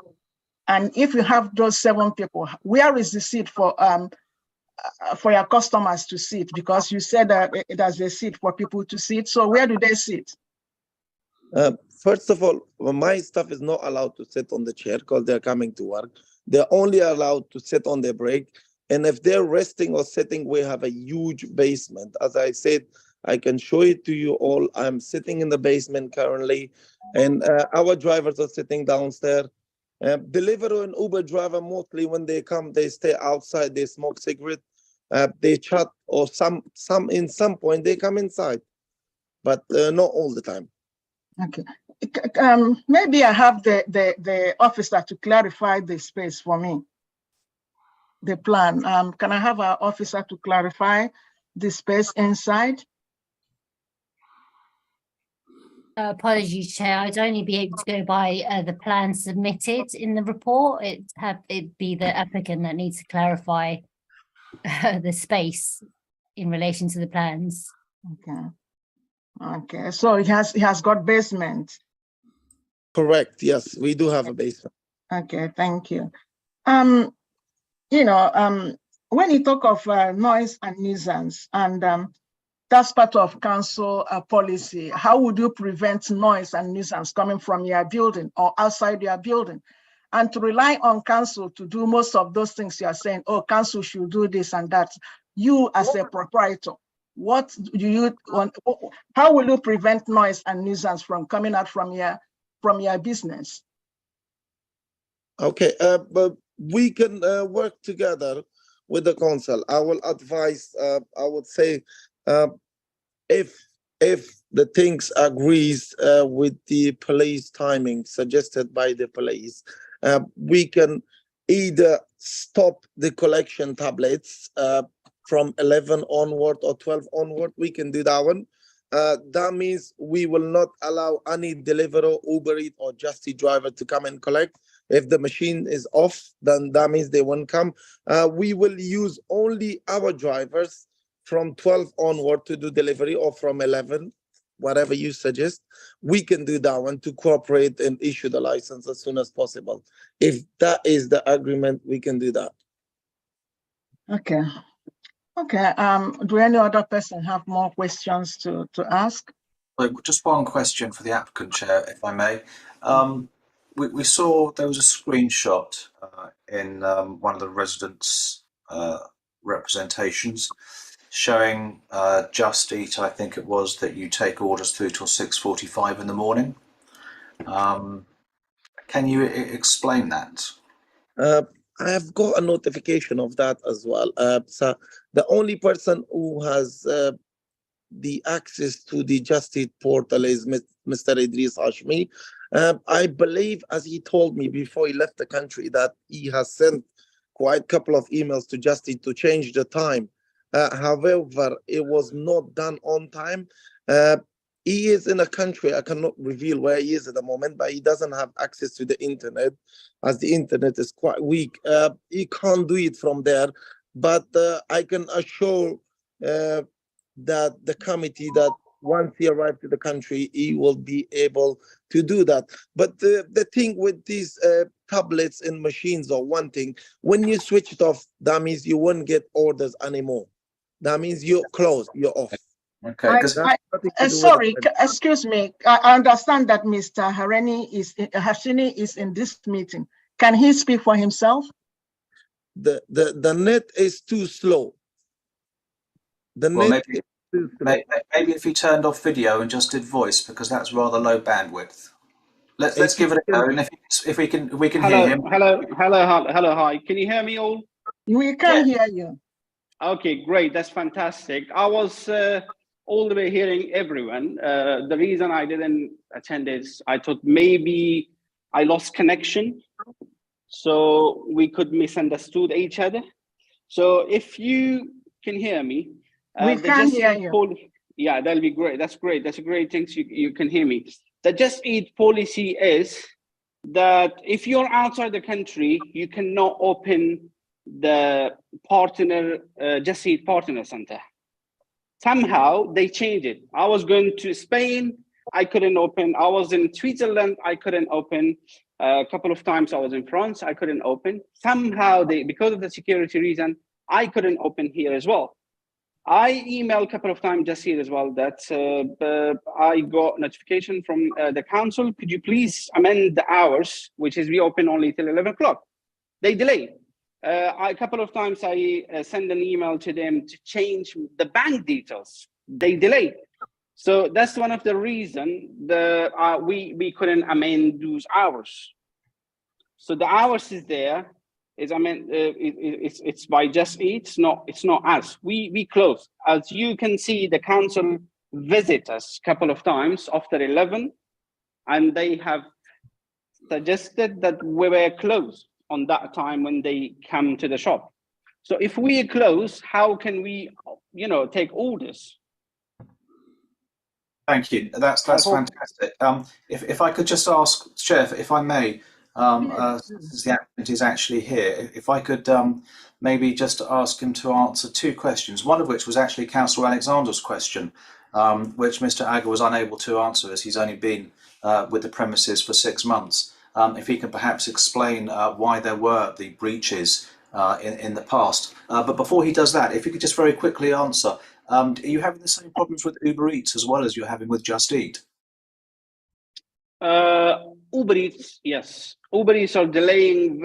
And if you have those 7 people, where is the seat for your customers to sit? Because you said that there's a seat for people to sit. So where do they sit? First of all, my staff is not allowed to sit on the chair because they're coming to work. They're only allowed to sit on their break. And if they're resting or sitting, we have a huge basement. As I said, I can show it to you all. I'm sitting in the basement currently, and our drivers are sitting downstairs. Deliveroo and Uber driver, mostly when they come, they stay outside, they smoke cigarette, they chat, or some point they come inside, but not all the time. Okay. Maybe I have the officer to clarify the space for me, the plan. Can I have our officer to clarify the space inside? Apologies, Chair. I'd only be able to go by the plan submitted in the report. It'd be the applicant that needs to clarify the space in relation to the plans. Okay. Okay. So it has got basement. Correct. Yes, we do have a basement. Okay. Thank you. When you talk of noise and nuisance, and that's part of council policy, how would you prevent noise and nuisance coming from your building or outside your building? And to rely on council to do most of those things you are saying, oh, council should do this and that. You as a proprietor, what do you want? How will you prevent noise and nuisance from coming out from your business? Okay, but we can work together with the council. I will advise, I would say, if the things agrees with the police timing suggested by the police, we can either stop the collection tablets from 11 onward or 12 onward. We can do that one. That means we will not allow any Deliveroo, Uber Eats, or Just Eat driver to come and collect. If the machine is off, then that means they won't come. We will use only our drivers from 12 onward to do delivery, or from 11, whatever you suggest. We can do that one to cooperate and issue the license as soon as possible. If that is the agreement, we can do that. Okay. Okay. Do any other person have more questions to ask? Just one question for the applicant, Chair, if I may. We saw there was a screenshot in one of the residents' representations showing Just Eat, I think it was, that you take orders through till 6:45 in the morning. Can you explain that? I have got a notification of that as well. So the only person who has the access to the Just Eat portal is Mr. Idris Hashmi. I believe, as he told me before he left the country, that he has sent quite a couple of emails to Just Eat to change the time. However, it was not done on time. He is in a country, I cannot reveal where he is at the moment, but he doesn't have access to the internet, as the internet is quite weak. He can't do it from there, but I can assure that the committee that once he arrived to the country, he will be able to do that. But the thing with these tablets and machines are one thing. When you switch it off, that means you won't get orders anymore. That means you're closed, you're off. Okay, because sorry, excuse me. I understand that Mr. Hashini is in this meeting. Can he speak for himself? The net is too slow. Maybe if he turned off video and just did voice, because that's rather low bandwidth. Let's give it a go, and if we can hear him. Hello, hi. Can you hear me all? We can hear you. Okay, great. That's fantastic. I was all the way hearing everyone. The reason I didn't attend is I thought maybe I lost connection, so we could misunderstood each other. So if you can hear me, we can hear you. Yeah, that'll be great. That's great. That's a great thing. You can hear me. The Just Eat policy is that if you're outside the country, you cannot open the partner Just Eat partner center. Somehow they changed it. I was going to Spain, I couldn't open. I was in Switzerland, I couldn't open. A couple of times I was in France, I couldn't open. Somehow because of the security reason, I couldn't open here as well. I emailed a couple of times just here as well that I got notification from the council. Could you please amend the hours, which is we open only till 11 o'clock. They delayed. A couple of times I sent an email to them to change the bank details. They delayed. So that's one of the reasons we couldn't amend those hours. So the hours is there. It's by Just Eat. It's not us. We close. As you can see, the council visit us a couple of times after 11, and they have suggested that we were closed on that time when they come to the shop. So if we close, how can we, take orders? Thank you. That's fantastic. If I could just ask, Chair, if I may. Since the applicant is actually here, if I could maybe just ask him to answer two questions, one of which was actually Councillor Alexander's question, which Mr. Agha was unable to answer as he's only been with the premises for 6 months. If he can perhaps explain why there were the breaches in the past. But before he does that, if you could just very quickly answer, are you having the same problems with Uber Eats as well as you're having with Just Eat? Uber Eats, yes. Uber Eats are delaying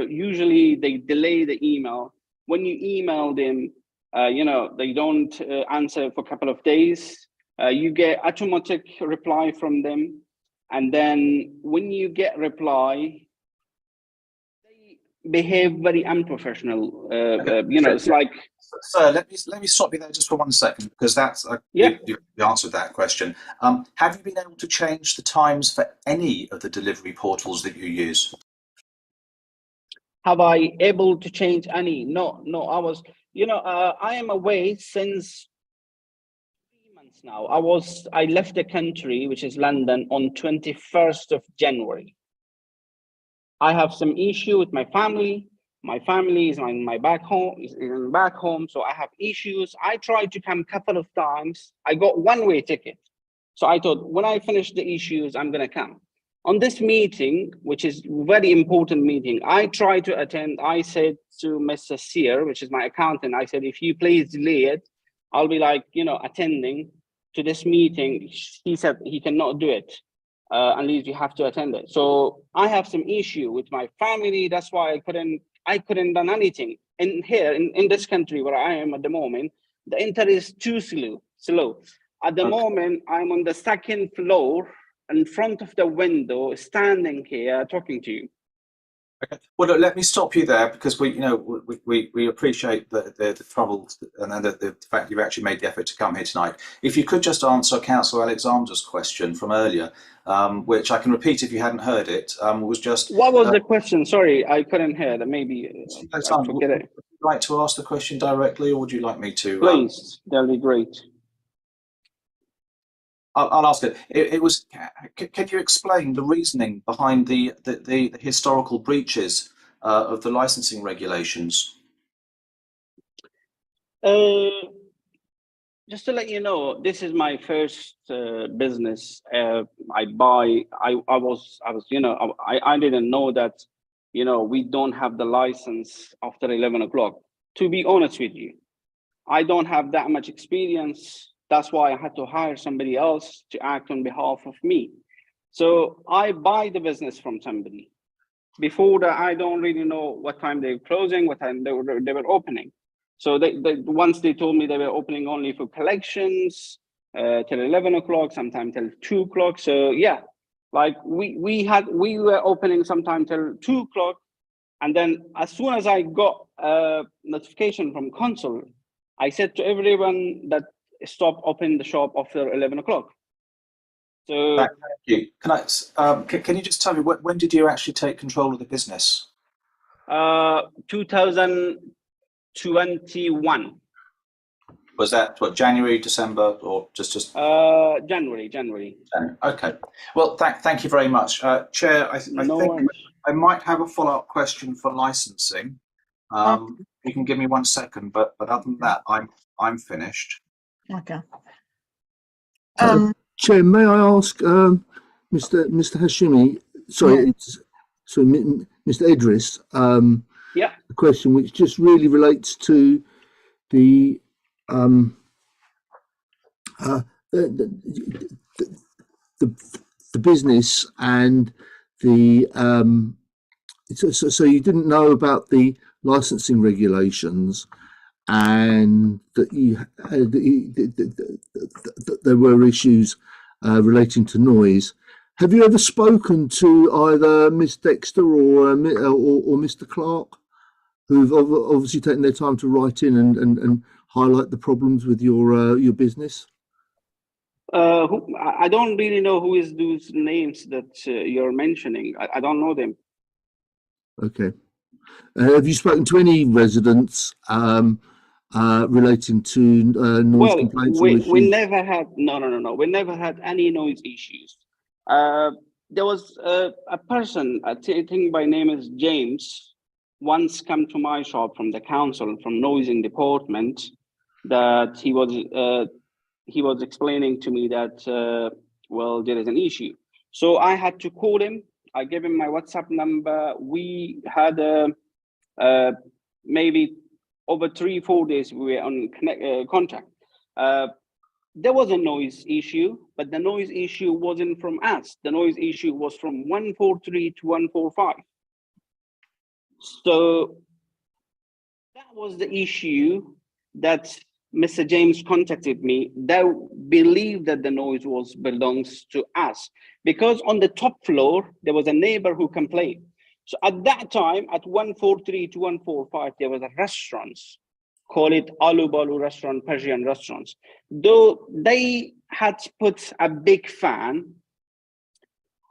usually they delay the email. When you email them, they don't answer for a couple of days. You get automatic reply from them. And then when you get reply, they behave very unprofessional. It's like... Sir, let me stop you there just for 1 second, because that's you answered that question. Have you been able to change the times for any of the delivery portals that you use? Have I able to change any? No. I was, I am away since 3 months now. I left the country, which is London, on 21st of January. I have some issue with my family. My family is in my back home, so I have issues. I tried to come a couple of times. I got one-way ticket. So I thought when I finish the issues, I'm gonna come. On this meeting, which is very important meeting, I tried to attend. I said to Mr. Sear, which is my accountant, I said, if you please delay it, I'll be attending to this meeting. He said he cannot do it unless you have to attend it. So I have some issue with my family. That's why I couldn't done anything. In here, in this country where I am at the moment, the internet is too slow. At the moment, I'm on the 2nd floor in front of the window, standing here talking to you. Okay. Well, look, let me stop you there, because we appreciate the troubles and the fact you've actually made the effort to come here tonight. If you could just answer Councillor Alexander's question from earlier, which I can repeat if you hadn't heard it, was just... What was the question? Sorry, I couldn't hear that. Maybe I forget it. Would you like to ask the question directly, or would you like me to? Please, that'll be great. I'll ask it. It was. Can you explain the reasoning behind the historical breaches of the licensing regulations? just to let you know, this is my first business. I didn't know that, we don't have the license after 11 o'clock. To be honest with you, I don't have that much experience. That's why I had to hire somebody else to act on behalf of me. So I buy the business from somebody. Before that, I don't really know what time they were closing, what time they were opening. So once they told me they were opening only for collections till 11 o'clock, sometime till 2 o'clock. So yeah, like we were opening sometime till 2 o'clock. And then as soon as I got a notification from Consul, I said to everyone that stop opening the shop after 11 o'clock. So Thank you. Can you just tell me when did you actually take control of the business? 2021. Was that what, January, December, or just January? Okay. Well, thank you very much, Chair. I think I might have a follow-up question for licensing. You can give me 1 second, but other than that, I'm finished. Okay. Chair, may I ask Mr. Hashimi, Mr. Idris, yeah, a question which just really relates to the business and the so you didn't know about the licensing regulations, and that that there were issues relating to noise. Have you ever spoken to either Miss Dexter or Mr. Clark, who've obviously taken their time to write in and highlight the problems with your business? I don't really know who is those names that you're mentioning. I don't know them. Okay. Have you spoken to any residents relating to noise complaints or issues? We never had, no. We never had any noise issues. There was a person, I think by name is James, once come to my shop from the council, from noising department, that he was explaining to me that, well, there is an issue. So I had to call him. I gave him my WhatsApp number. We had maybe over 3-4 days we were on contact. There was a noise issue, but the noise issue wasn't from us. The noise issue was from 143 to 145. So that was the issue that Mr. James contacted me. They believed that the noise belongs to us, because on the top floor, there was a neighbor who complained. So at that time, at 143 to 145, there was a restaurant, call it Alu Balu restaurant, Persian restaurants. Though they had put a big fan,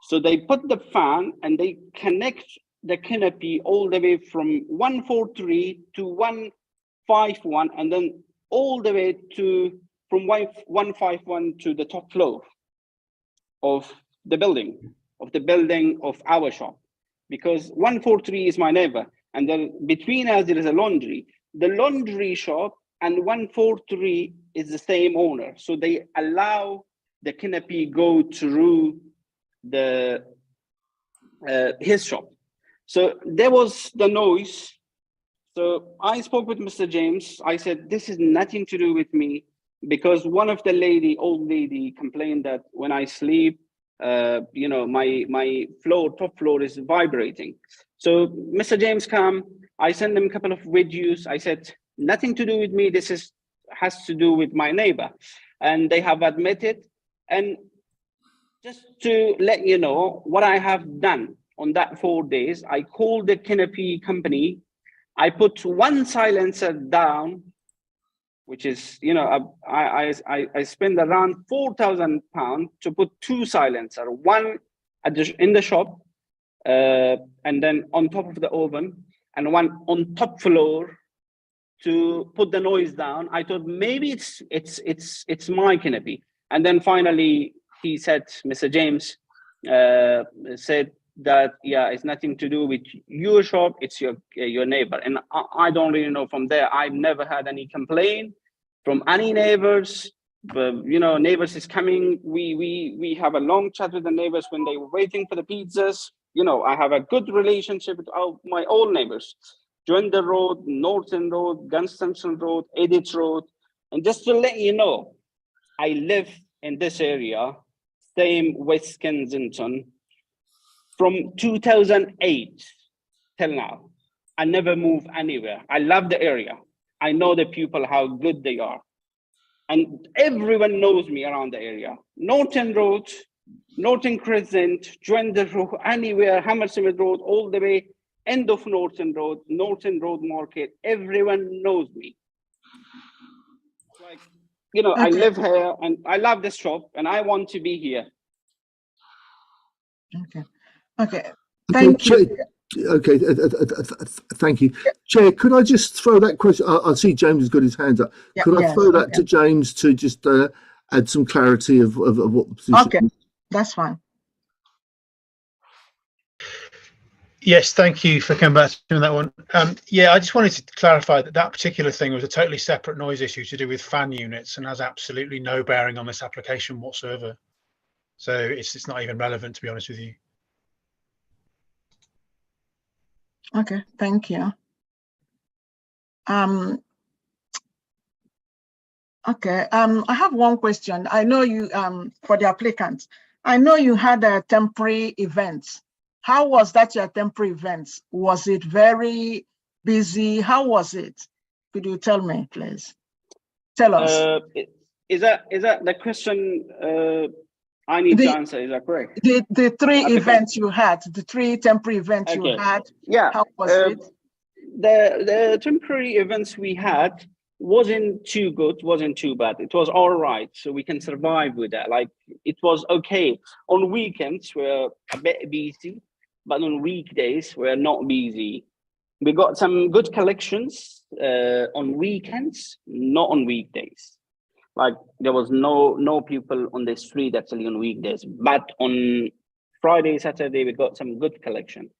so they put the fan and they connect the canopy all the way from 143 to 151, and then all the way to from 151 to the top floor of the building of our shop, because 143 is my neighbor, and then between us there is a laundry. The laundry shop and 143 is the same owner, so they allow the canopy go through the his shop. So there was the noise. So I spoke with Mr. James. I said, this is nothing to do with me, because one of the old lady complained that when I sleep, my top floor is vibrating. So Mr. James came, I sent him a couple of videos. I said, nothing to do with me. This has to do with my neighbor. And they have admitted. And just to let you know what I have done on that 4 days, I called the canopy company. I put one silencer down, which is, I spend around £4,000 to put 2 silencers, one in the shop, and then on top of the oven, and one on top floor to put the noise down. I thought maybe it's my canopy. And then finally he said, Mr. James said that, yeah, it's nothing to do with your shop, it's your neighbor. And I don't really know from there. I've never had any complaint. from any neighbors. But, you know, neighbors is coming. We have a long chat with the neighbors when they were waiting for the pizzas. You know, I have a good relationship with all my old neighbors. Joinder Road, Norton Road, Gunston Road, Edith Road. And just to let you know, I live in this area, same West Kensington, from 2008 till now. I never move anywhere. I love the area. I know the people, how good they are. And everyone knows me around the area. Norton Road, Norton Crescent, Joinder Road, anywhere, Hammersmith Road, all the way, end of Norton Road Market, everyone knows me. Like, you know, I live here and I love this shop and I want to be here. Okay. Thank you. Okay, thank you. Chair, could I just throw that question? I see James has got his hands up. Could I throw that to James to just add some clarity of what the position is? Okay, that's fine. Yes, thank you for coming back to that one. Yeah, I just wanted to clarify that that particular thing was a totally separate noise issue to do with fan units and has absolutely no bearing on this application whatsoever. So it's not even relevant, to be honest with you. Okay, thank you. Okay, I have one question. I know you, for the applicant, I know you had a temporary event. How was that your temporary event? Was it very busy? How was it? Could you tell me, please? Tell us. Is that the question I need to answer? Is that correct? The three events you had, the three temporary events you had. Yeah. How was it? The temporary events we had wasn't too good, wasn't too bad. It was all right, so we can survive with that. Like, it was okay. On weekends we're a bit busy, but on weekdays we're not busy. We got some good collections on weekends, not on weekdays. Like, there was no people on the street actually on weekdays, but on Friday, Saturday we got some good collection.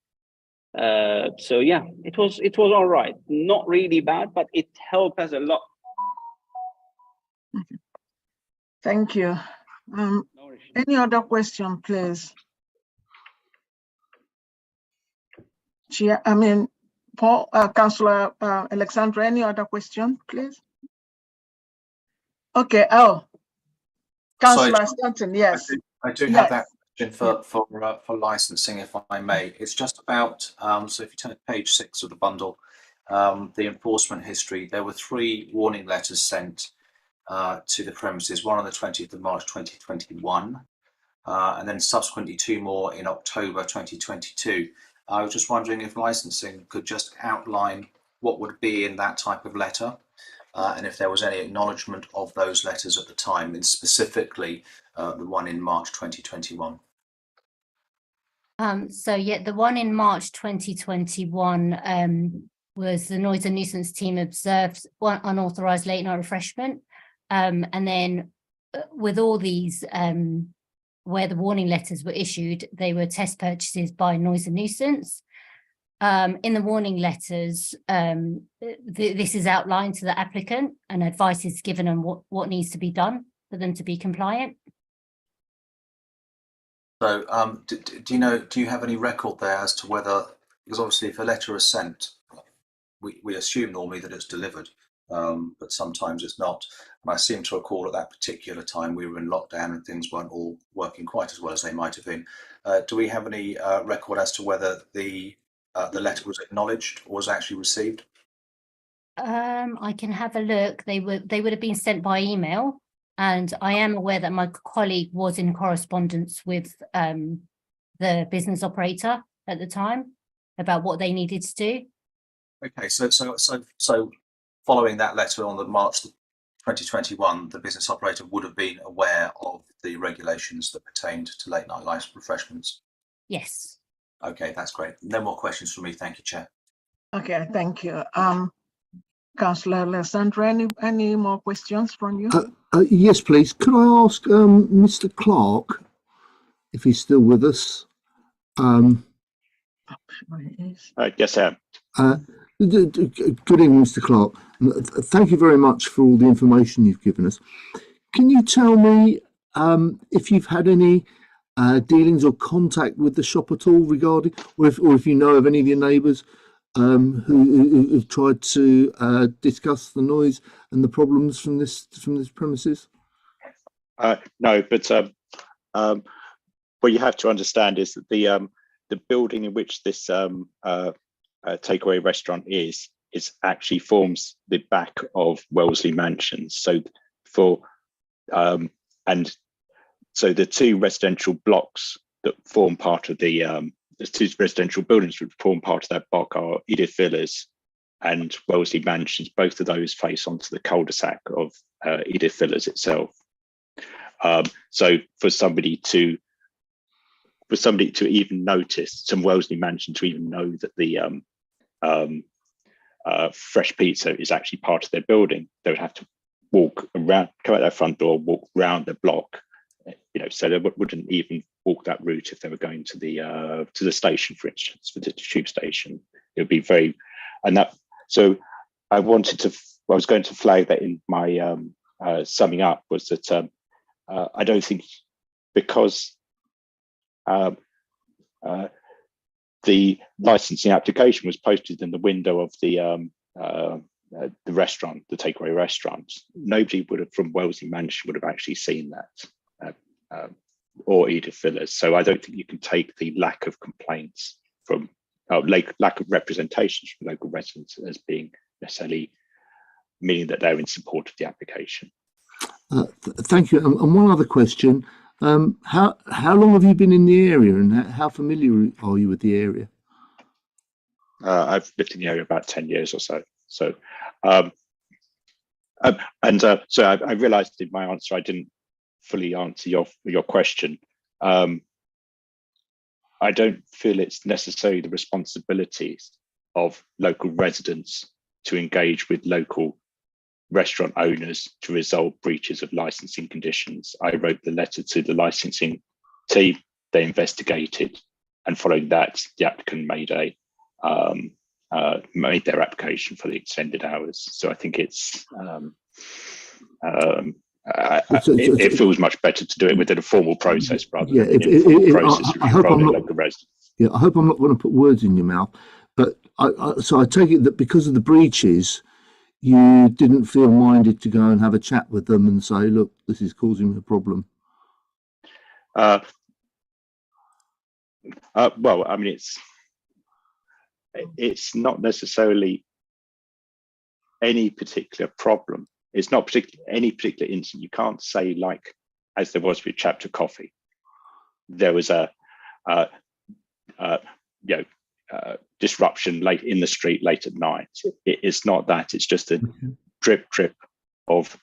So yeah, it was all right. Not really bad, but it helped us a lot. Thank you. Any other question, please? Paul, Councillor Alexandra, any other question, please? Okay. Oh, Councillor Stanton, yes. I do have that question for licensing, if I may. It's just about, so if you turn to page 6 of the bundle, the enforcement history, there were 3 warning letters sent to the premises, one on the 20th of March 2021, and then subsequently 2 more in October 2022. I was just wondering if licensing could just outline what would be in that type of letter, and if there was any acknowledgement of those letters at the time, and specifically the one in March 2021. So yeah, the one in March 2021 was the noise and nuisance team observed one unauthorized late night refreshment, and then with all these where the warning letters were issued, they were test purchases by noise and nuisance. In the warning letters, this is outlined to the applicant and advice is given on what needs to be done for them to be compliant. So do you have any record there as to whether, because obviously if a letter is sent, we assume normally that it's delivered, but sometimes it's not. And I seem to recall at that particular time we were in lockdown and things weren't all working quite as well as they might have been. Do we have any record as to whether the letter was acknowledged or was actually received? I can have a look. They would have been sent by email, and I am aware that my colleague was in correspondence with the business operator at the time about what they needed to do. Okay, so following that letter on the March 2021, the business operator would have been aware of the regulations that pertained to late night live refreshments? Yes. Okay, that's great. No more questions from me. Thank you, Chair. Okay, thank you. Councillor Alessandra, any more questions from you? Yes, please. Could I ask Mr. Clark if he's still with us? Yes, sir. Good evening, Mr. Clark. Thank you very much for all the information you've given us. Can you tell me if you've had any dealings or contact with the shop at all regarding, or if you know of any of your neighbours who've tried to discuss the noise and the problems from this premises? No, but what you have to understand is that the building in which this takeaway restaurant is actually forms the back of Wellesley Mansions. So and so the two residential blocks that form part of the two residential buildings that form part of that block are Edith Villas and Wellesley Mansions. Both of those face onto the cul-de-sac of Edith Villas itself. So for somebody to even notice, some Wellesley Mansion to even know that the Fresh Pizza is actually part of their building, they would have to walk around, come out their front door, walk round the block, so they wouldn't even walk that route if they were going to the station, for instance, for the tube station. It would be very, and that. So I was going to flag that in my summing up, was that I don't think, because the licensing application was posted in the window of the restaurant, the takeaway restaurant, nobody would have from Wellesley Mansion would have actually seen that, or Edith Villas. So I don't think you can take the lack of complaints from lack of representations from local residents as being necessarily meaning that they're in support of the application. Thank you. And one other question: how long have you been in the area, and how familiar are you with the area? I've lived in the area about 10 years or so. So, so I realised in my answer I didn't fully answer your question. I don't feel it's necessarily the responsibilities of local residents to engage with local restaurant owners to resolve breaches of licensing conditions. I wrote the letter to the licensing team, they investigated, and following that, the applicant made their application for the extended hours. So I think it's it feels much better to do it within a formal process rather than an informal process. I hope I'm not. Yeah, I hope I'm not going to put words in your mouth. But so I take it that because of the breaches, you didn't feel minded to go and have a chat with them and say, look, this is causing me a problem. Well, I mean, it's not necessarily any particular problem. It's not any particular incident. You can't say, like, as there was with Chapter Coffee, there was a disruption late in the street late at night. It's not that. It's just a drip of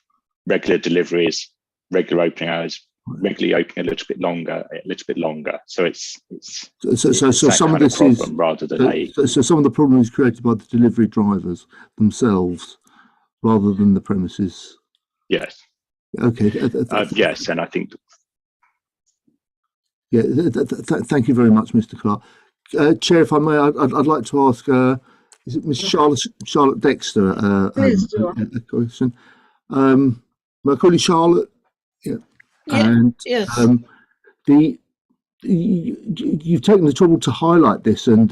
regular deliveries, regular opening hours, regularly opening a little bit longer. So it's some of this is rather than so some of the problem is created by the delivery drivers themselves rather than the premises. Yes. Okay. Yes, and I think. Yeah. Thank you very much, Mr. Clark. Chair, if I may, I'd like to ask, is it Miss Charlotte Dexter? Please do. A question. May I call you Charlotte? Yeah. And yes. You've taken the trouble to highlight this, and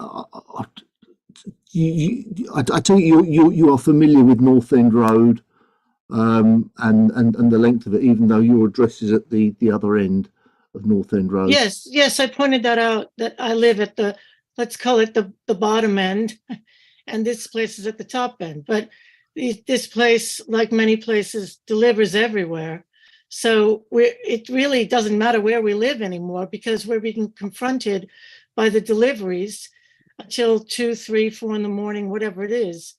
I take it you are familiar with North End Road and the length of it, even though your address is at the other end of North End Road. Yes, I pointed that out, that I live at the, let's call it the bottom end, and this place is at the top end. But this place, like many places, delivers everywhere. So it really doesn't matter where we live anymore, because we're being confronted by the deliveries until 2, 3, 4 in the morning, whatever it is,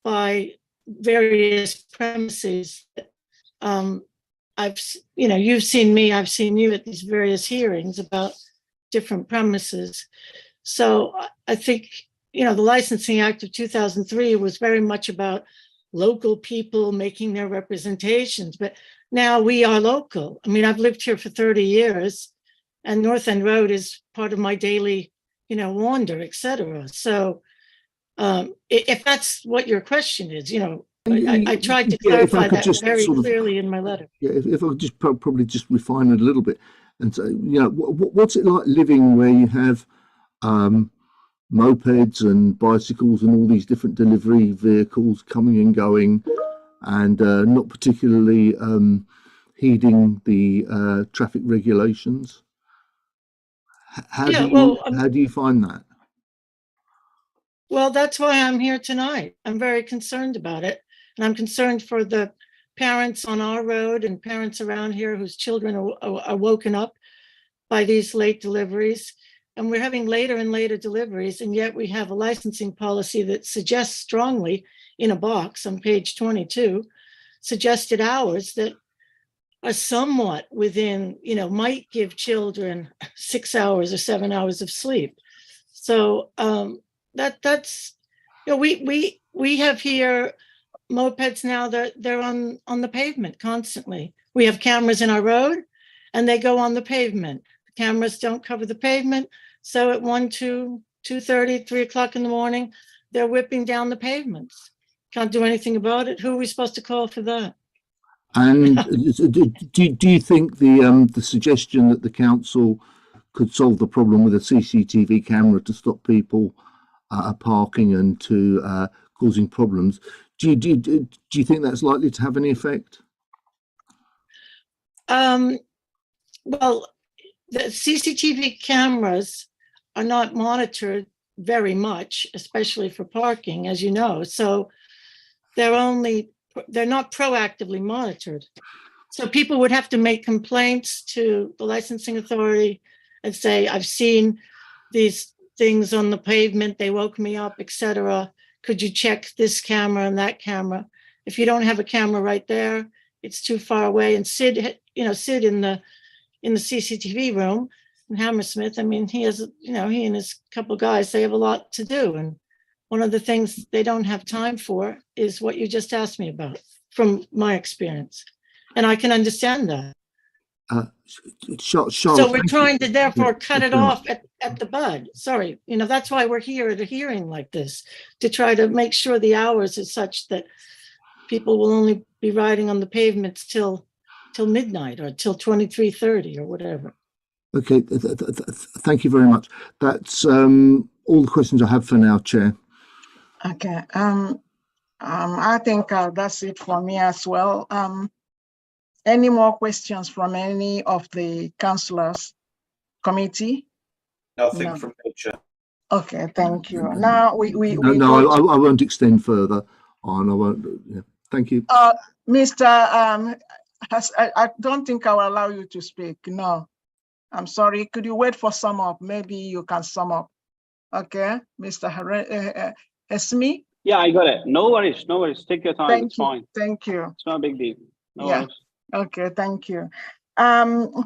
by various premises. You've seen me, I've seen you at these various hearings about different premises. So I think, the Licensing Act of 2003 was very much about local people making their representations, but now we are local. I mean, I've lived here for 30 years, and North End Road is part of my daily, wander, etc. So If that's what your question is, I tried to Yeah, if I clarify could that just very sort of- clearly in my letter. Yeah, if I could just probably just refine it a little bit and say, what's it like living where you have mopeds and bicycles and all these different delivery vehicles coming and going, and not particularly heeding the traffic regulations? How do you find that? Well, that's why I'm here tonight. I'm very concerned about it. And I'm concerned for the parents on our road and parents around here whose children are woken up by these late deliveries. And we're having later and later deliveries. And yet we have a licensing policy that suggests strongly in a box on page 22, suggested hours that are somewhat within, might give children 6 hours or 7 hours of sleep. So that's, we have here mopeds now that they're on the pavement constantly. We have cameras in our road and they go on the pavement. The cameras don't cover the pavement. So at 1, 2, 2:30, 3 o'clock in the morning, they're whipping down the pavements. Can't do anything about it. Who are we supposed to call for that? And do you think the suggestion that the council could solve the problem with a CCTV camera to stop people parking and to causing problems, do you think that's likely to have any effect? Well, the CCTV cameras are not monitored very much, especially for parking, as you know. So they're not proactively monitored. So people would have to make complaints to the licensing authority and say, I've seen these things on the pavement, they woke me up, etc. Could you check this camera and that camera? If you don't have a camera right there, it's too far away. And Sid in the CCTV room in Hammersmith, I mean, he has, he and his couple guys, they have a lot to do. And one of the things they don't have time for is what you just asked me about, from my experience. And I can understand that. So we're trying to therefore cut it off at the bud. Sorry, that's why we're here at a hearing like this, to try to make sure the hours is such that people will only be riding on the pavements till midnight or till 23:30 or whatever. Okay, thank you very much. That's all the questions I have for now, Chair. Okay. I think that's it for me as well. Any more questions from any of the councillors committee? Nothing from me, Chair. Okay, thank you. Now we I won't extend further on. I won't. Yeah. Thank you. Mr. I don't think I will allow you to speak. No, I'm sorry. Could you wait for sum up? Maybe you can sum up. Okay, Mr. Esmi? Yeah, I got it. No worries. No worries. Take your time. It's fine. Thank you. It's not a big deal. No worries. Okay, thank you.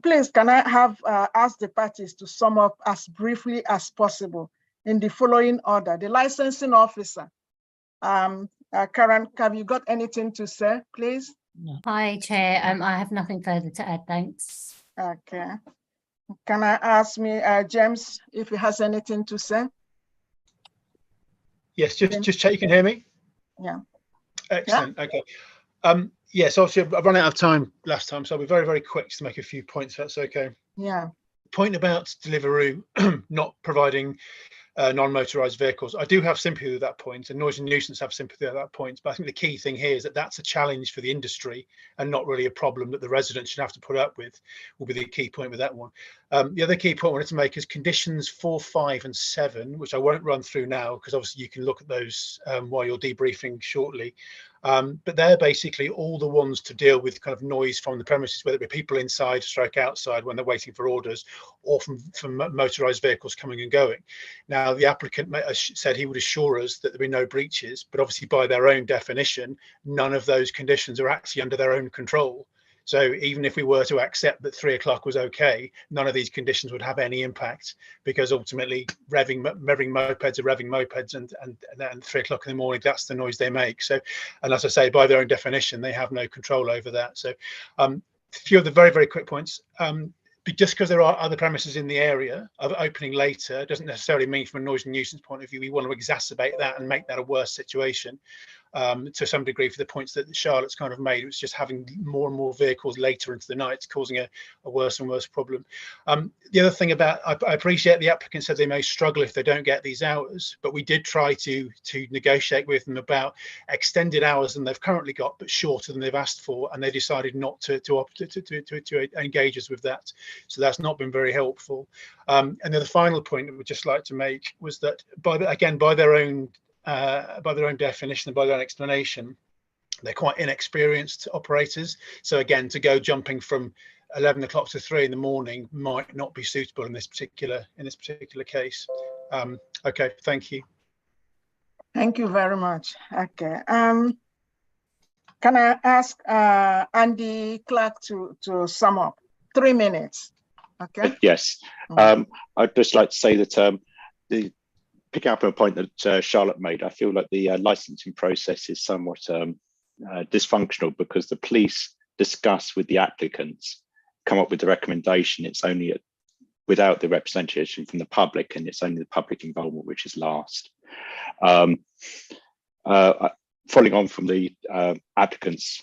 Please, can I have ask the parties to sum up as briefly as possible in the following order? The licensing officer, Karen, have you got anything to say, please? No. Hi, Chair. I have nothing further to add. Thanks. Okay. Can I ask James if he has anything to say? Yes, just check you can hear me. Yeah. Excellent. Yeah. Okay. Yes, obviously I've run out of time last time, so I'll be very, very quick to make a few points, if that's okay. Yeah. Point about Deliveroo not providing non-motorized vehicles. I do have sympathy with that point, and Noise and Nuisance have sympathy at that point. But I think the key thing here is that that's a challenge for the industry and not really a problem that the residents should have to put up with, will be the key point with that one. The other key point I wanted to make is conditions 4, 5 and 7, which I won't run through now because obviously you can look at those while you're debriefing shortly. But they're basically all the ones to deal with kind of noise from the premises, whether it be people inside, stroke outside when they're waiting for orders, or from motorized vehicles coming and going. Now, the applicant said he would assure us that there'd be no breaches, but obviously by their own definition, none of those conditions are actually under their own control. So even if we were to accept that 3 o'clock was okay, none of these conditions would have any impact, because ultimately revving mopeds are revving mopeds, and 3 o'clock in the morning, that's the noise they make. So, and as I say, by their own definition, they have no control over that. So a few of the very, very quick points. just because there are other premises in the area of opening later doesn't necessarily mean from a noise and nuisance point of view we want to exacerbate that and make that a worse situation. To some degree, for the points that Charlotte's kind of made, it was just having more and more vehicles later into the night causing a worse and worse problem. The other thing about, I appreciate the applicant said they may struggle if they don't get these hours, but we did try to negotiate with them about extended hours than they've currently got, but shorter than they've asked for, and they decided not to engage us with that. So that's not been very helpful. And then the final point that we'd just like to make was that by their own definition and by their own explanation, they're quite inexperienced operators. So again, to go jumping from 11 o'clock to 3 in the morning might not be suitable in this particular case. Okay, thank you. Thank you very much. Okay. Can I ask Andy Clark to sum up? 3 minutes. Okay. Yes. I'd just like to say that picking up on a point that Charlotte made, I feel like the licensing process is somewhat dysfunctional because the police discuss with the applicants, come up with the recommendation. It's only without the representation from the public, and it's only the public involvement which is last. Following on from the applicants'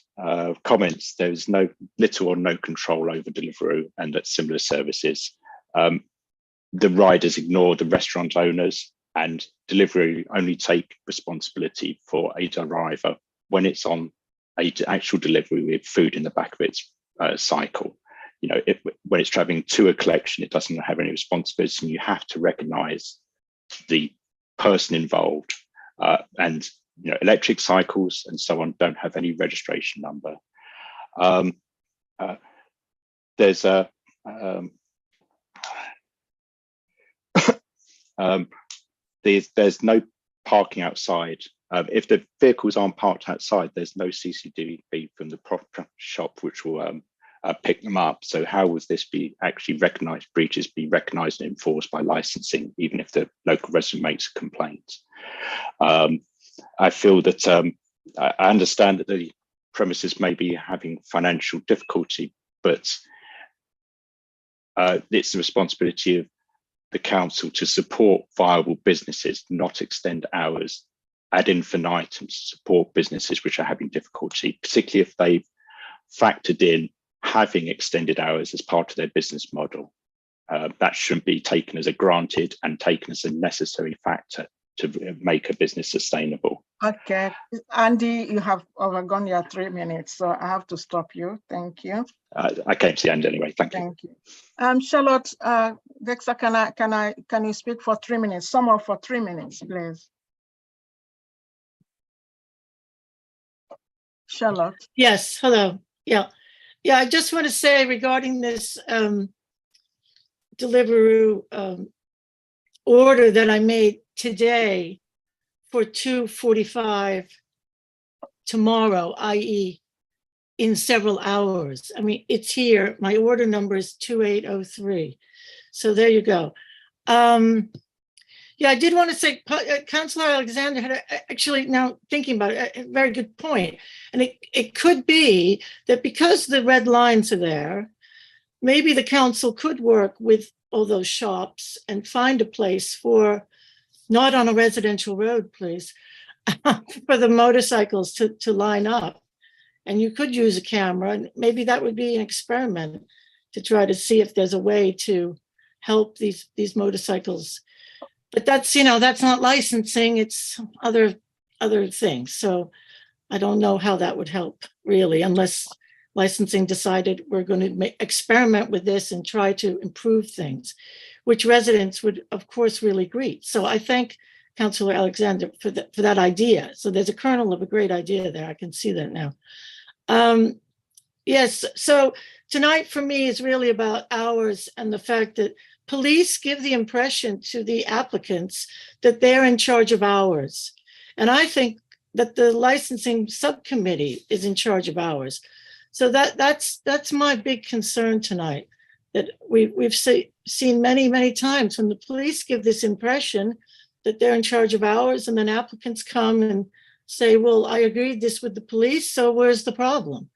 comments, there's little or no control over Deliveroo and at similar services. The riders ignore the restaurant owners, and Deliveroo only take responsibility for a driver when it's on an actual delivery with food in the back of its cycle. You know, when it's traveling to a collection, it doesn't have any responsibility, and you have to recognise the person involved. And you know, electric cycles and so on don't have any registration number. There's no parking outside. If the vehicles aren't parked outside, there's no CCTV from the prop shop which will pick them up. So how will this be actually recognised, breaches be recognised and enforced by licensing, even if the local resident makes a complaint? I feel that I understand that the premises may be having financial difficulty, but it's the responsibility of the council to support viable businesses, not extend hours ad infinitum to support businesses which are having difficulty, particularly if they've factored in having extended hours as part of their business model. That shouldn't be taken as a granted and taken as a necessary factor to make a business sustainable. Okay, Andy, you have overgone your 3 minutes, so I have to stop you. Thank you. I came to the end anyway. Thank you. Thank you. Charlotte, Dexter, can you speak for 3 minutes? Sum up for 3 minutes, please. Charlotte. Yes, hello. Yeah, I just want to say regarding this Deliveroo order that I made today for 2:45 tomorrow, i.e. in several hours. I mean, it's here. My order number is 2803. So there you go. Yeah, I did want to say, Councillor Alexander had actually, now thinking about it, a very good point. And it could be that because the red lines are there, maybe the council could work with all those shops and find a place for, not on a residential road, please, for the motorcycles to line up. And you could use a camera, and maybe that would be an experiment to try to see if there's a way to help these motorcycles. But that's, you know, that's not licensing, it's other things. So I don't know how that would help really, unless licensing decided we're going to experiment with this and try to improve things, which residents would of course really greet. So I thank Councillor Alexander for that idea. So there's a kernel of a great idea there. I can see that now. Yes, so tonight for me is really about hours and the fact that police give the impression to the applicants that they're in charge of hours. And I think that the licensing subcommittee is in charge of hours. So that's my big concern tonight, that we've seen many times when the police give this impression that they're in charge of hours, and then applicants come and say, well, I agreed this with the police, so where's the problem?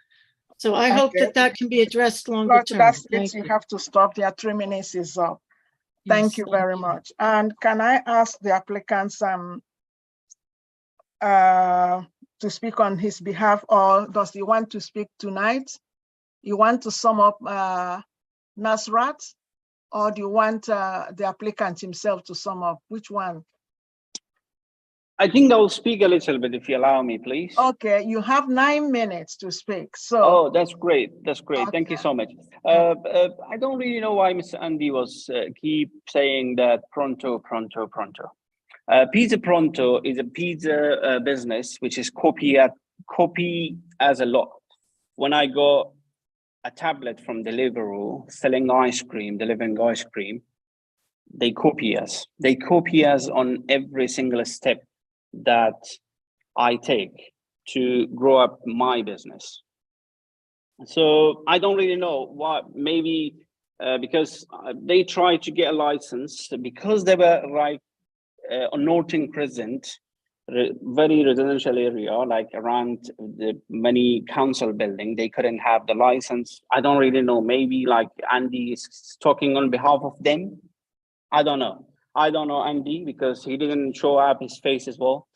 So I hope Okay. that that can be addressed longer Clock, term. that's it. Thank You you. have to stop there. 3 minutes is up. Thank Yes, you very much. And can I ask the applicants to speak on his behalf, or does he want to speak tonight? You want to sum up Nasrat, or do you want the applicant himself to sum up? Which one? I think I'll speak a little bit if you allow me, please. Okay, you have 9 minutes to speak. So. Oh, that's great. That's great. Okay. Thank you so much. I don't really know why Mr. Andy was keep saying that pronto. Pizza Pronto is a pizza business which is copy as a lot. When I got a tablet from Deliveroo selling ice cream, delivering ice cream, they copy us. They copy us on every single step that I take to grow up my business. So I don't really know why. Maybe because they tried to get a license because they were right on Norton Crescent, very residential area, like around the many council building. They couldn't have the license. I don't really know. Maybe like Andy is talking on behalf of them. I don't know. I don't know Andy because he didn't show up his face as well,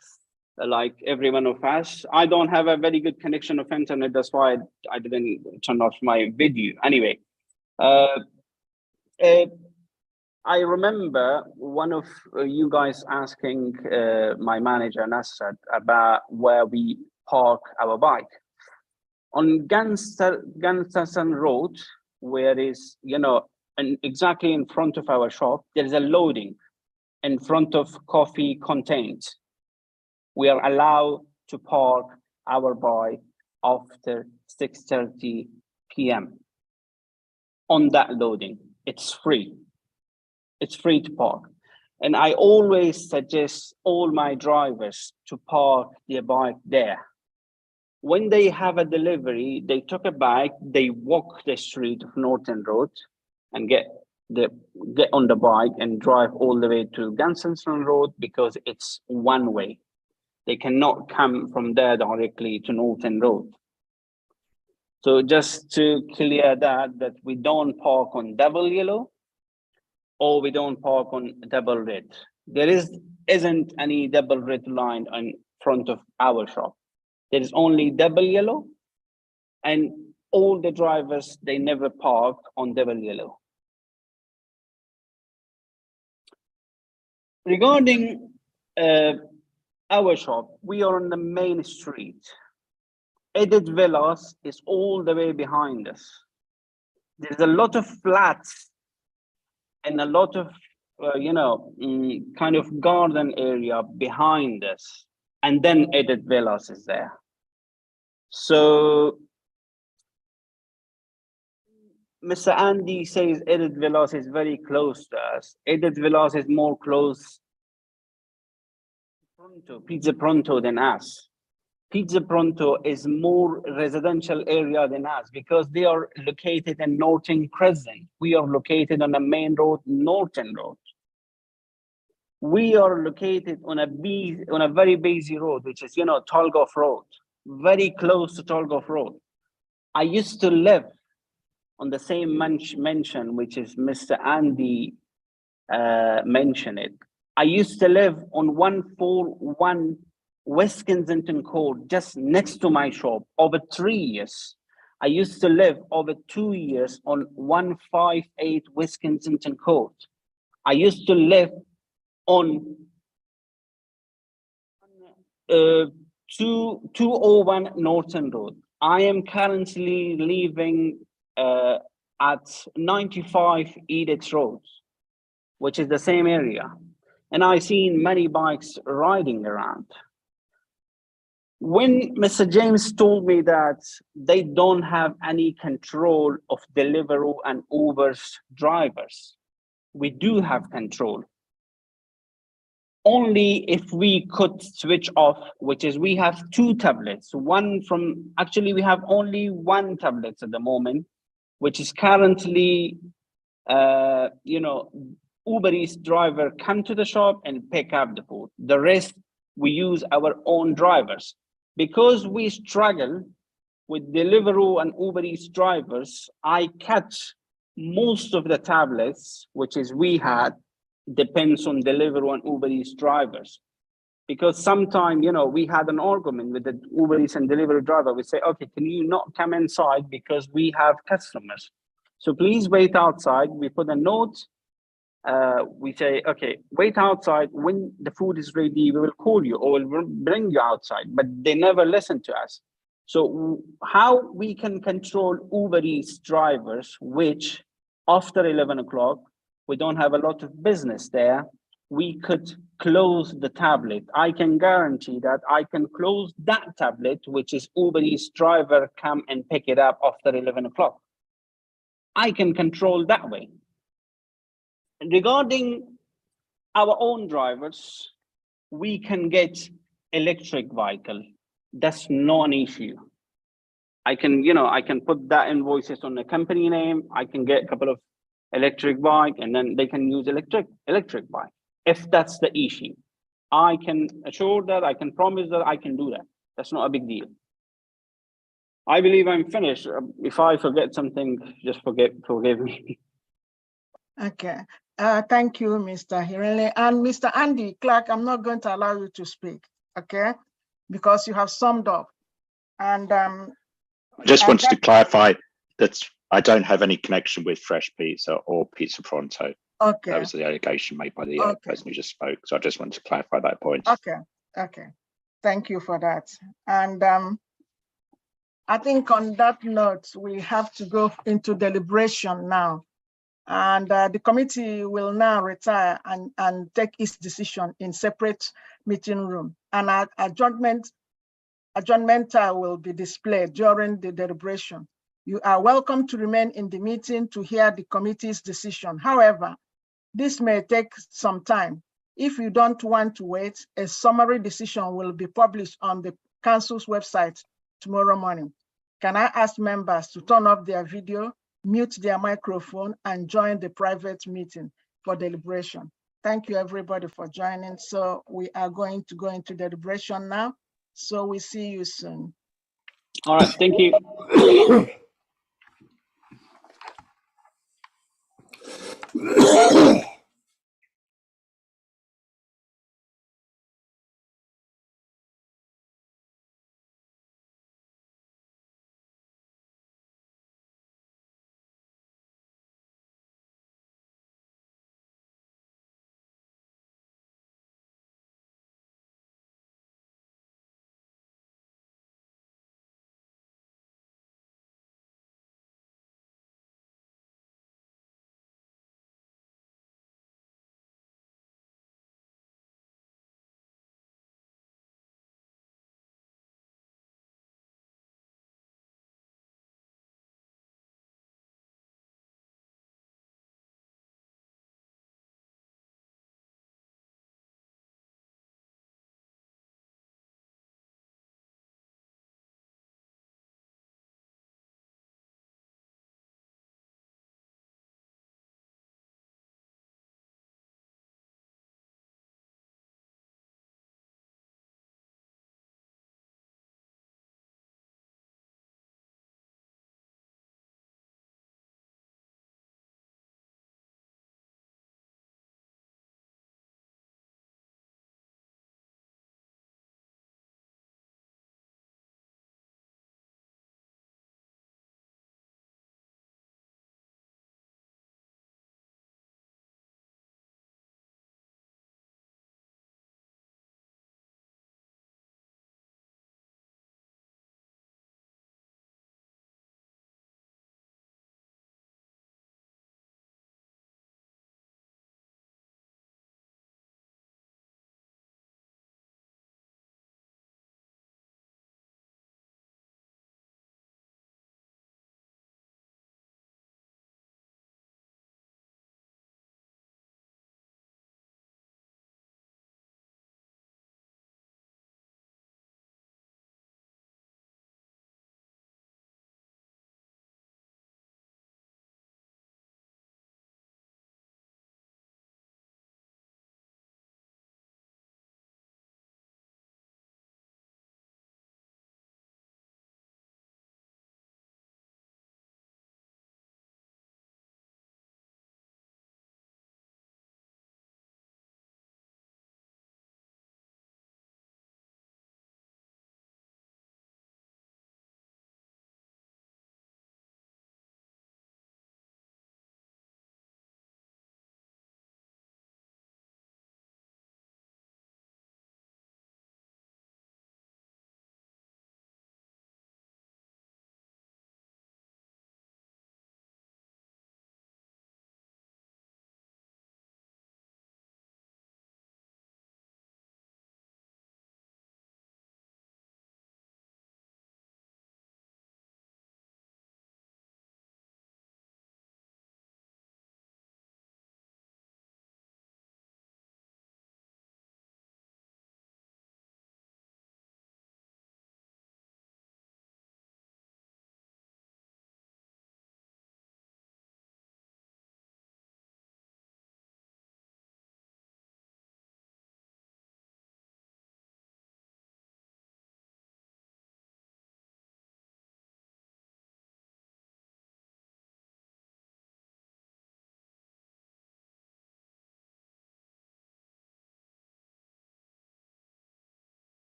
like every one of us. I don't have a very good connection of internet. That's why I didn't turn off my video. Anyway, I remember one of you guys asking my manager Nasrat about where we park our bike. On Gansterson Road, where is, and exactly in front of our shop, there is a loading in front of coffee containers. We are allowed to park our bike after 6:30 p.m. on that loading. It's free. It's free to park. And I always suggest all my drivers to park their bike there. When they have a delivery, they took a bike, they walk the street of Norton Road and get on the bike and drive all the way to Gansonson Road because it's one way. They cannot come from there directly to Norton Road. So just to clear that we don't park on double yellow or we don't park on double red. There isn't any double red line in front of our shop. There is only double yellow, and all the drivers, they never park on double yellow. Regarding our shop, we are on the main street. Edit Villas is all the way behind us. There's a lot of flats and a lot of, kind of garden area behind us. And then Edit Villas is there. So Mr. Andy says Edit Villas is very close to us. Edit Villas is more close to Pizza Pronto than us. Pizza Pronto is more residential area than us because they are located in Norton Crescent. We are located on the main road, Norton Road. We are located on a very busy road, which is, Tolgoff Road, very close to Tolgoff Road. I used to live on the same mention, which is Mr. Andy mentioned it. I used to live on 141 West Kensington Court, just next to my shop, over 3 years. I used to live over 2 years on 158 West Kensington Court. I used to live on 201 Norton Road. I am currently living at 95 Edith Road, which is the same area. And I've seen many bikes riding around. When Mr. James told me that they don't have any control of Deliveroo and Uber's drivers, we do have control. Only if we could switch off, which is we have 2 tablets. Actually we have only 1 tablet at the moment, which is currently, Uber Eats driver come to the shop and pick up the food. The rest, we use our own drivers. Because we struggle with Deliveroo and Uber Eats drivers, I catch most of the tablets, which is we had, depends on Deliveroo and Uber Eats drivers. Because sometimes, we had an argument with the Uber Eats and Deliveroo driver. We say, okay, can you not come inside because we have customers? So please wait outside. We put a note. We say, okay, wait outside. When the food is ready, we will call you or we'll bring you outside. But they never listen to us. So how we can control Uber Eats drivers, which after 11 o'clock, we don't have a lot of business there, we could close the tablet. I can guarantee that I can close that tablet, which is Uber Eats driver come and pick it up after 11 o'clock. I can control that way. Regarding our own drivers, we can get electric vehicle. That's not an issue. I can put that invoices on the company name. I can get a couple of electric bike and then they can use electric bike. If that's the issue, I can assure that, I can promise that I can do that. That's not a big deal. I believe I'm finished. If I forget something, just forgive me. Okay. Thank you, Mr. Hirele. And Mr. Andy Clark, I'm not going to allow you to speak, okay? Because you have summed up. And I just wanted to clarify that I don't have any connection with Fresh Pizza or Pizza Pronto. okay. That was the allegation made by the person who just spoke. So I just wanted to clarify that point. Okay. Thank you for that. And I think on that note, we have to go into deliberation now. And the committee will now retire and take its decision in separate meeting room. And adjournment will be displayed during the deliberation. You are welcome to remain in the meeting to hear the committee's decision. However, this may take some time. If you don't want to wait, a summary decision will be published on the council's website tomorrow morning. Can I ask members to turn off their video, mute their microphone, and join the private meeting for deliberation? Thank you, everybody, for joining. So we are going to go into deliberation now. So we see you soon. All right, thank you.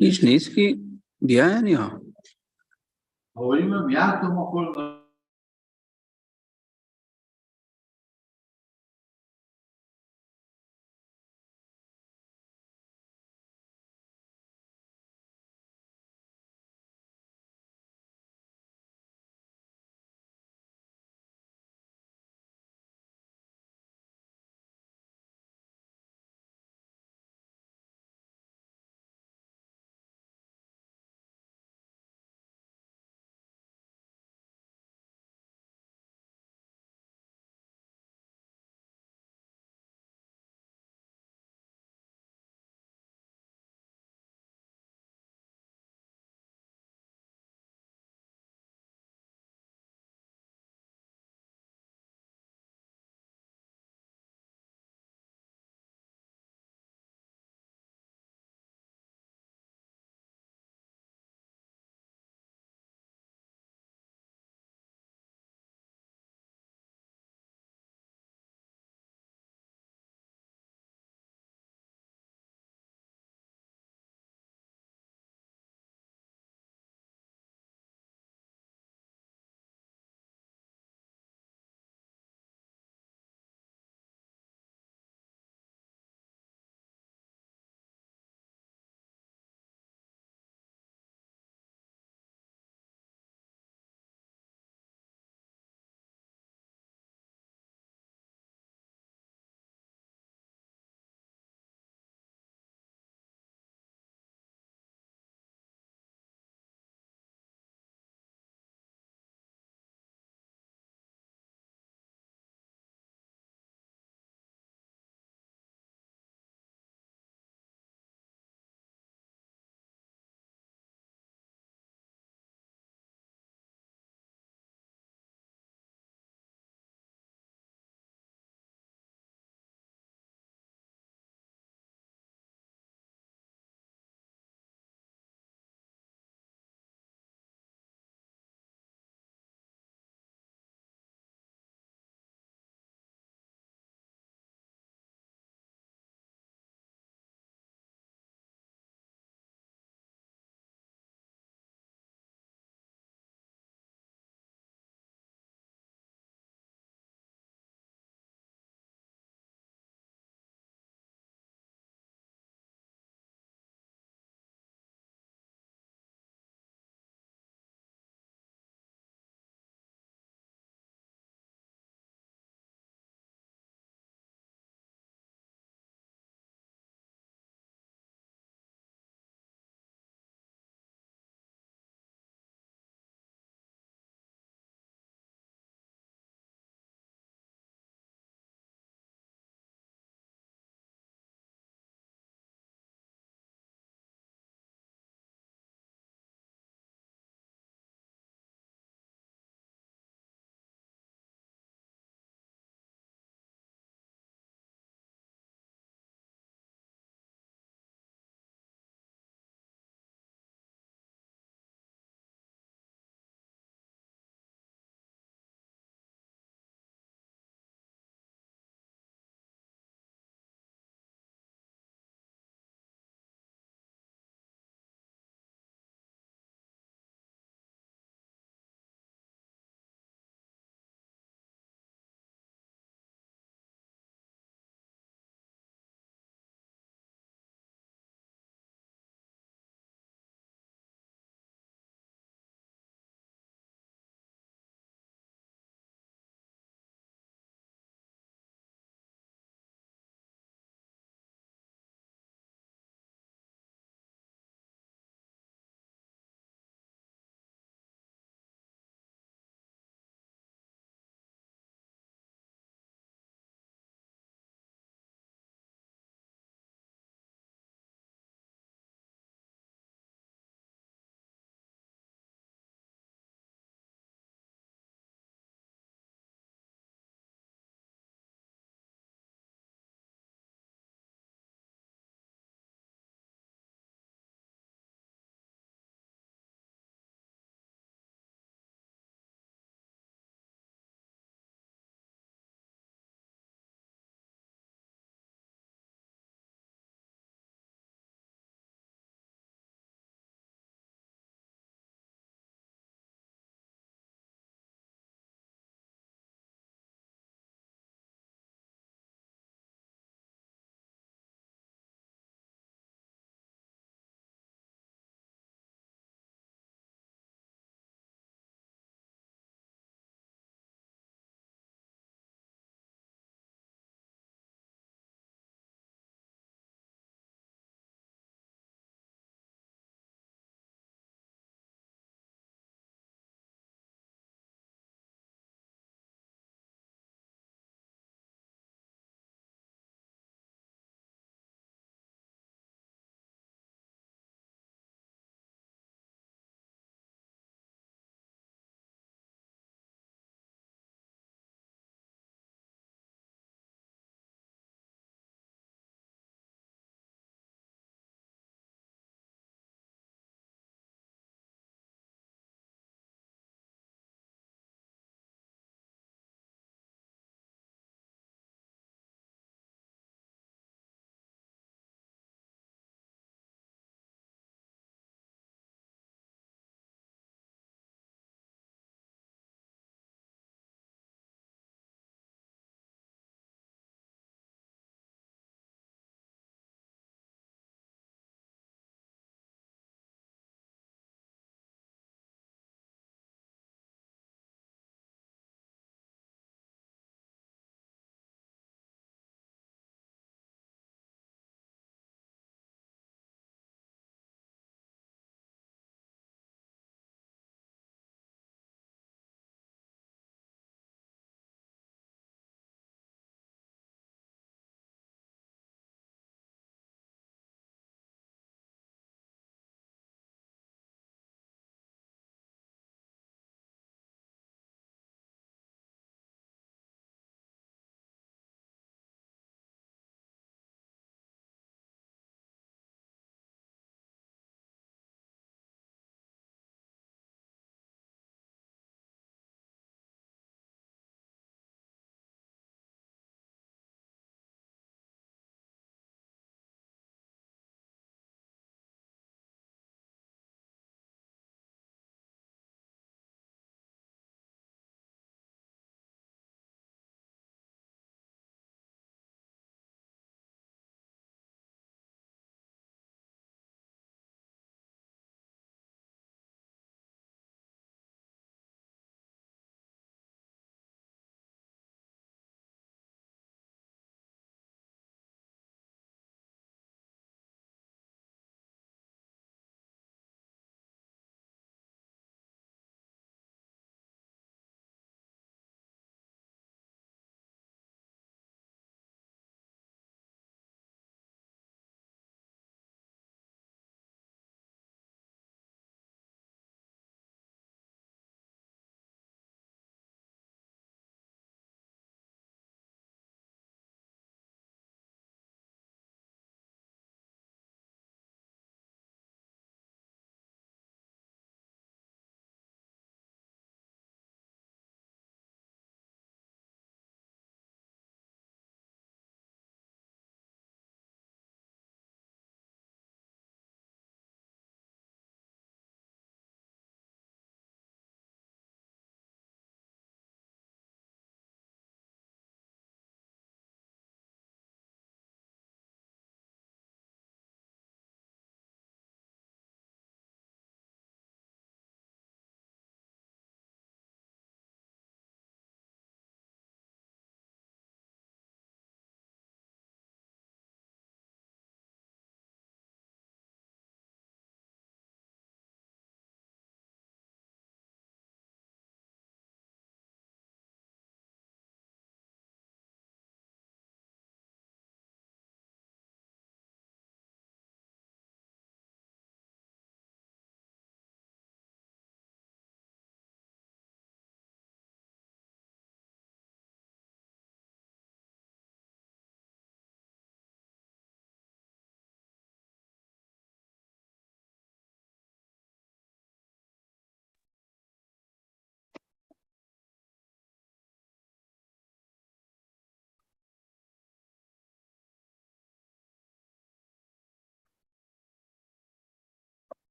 هیچ نیست که بیان یا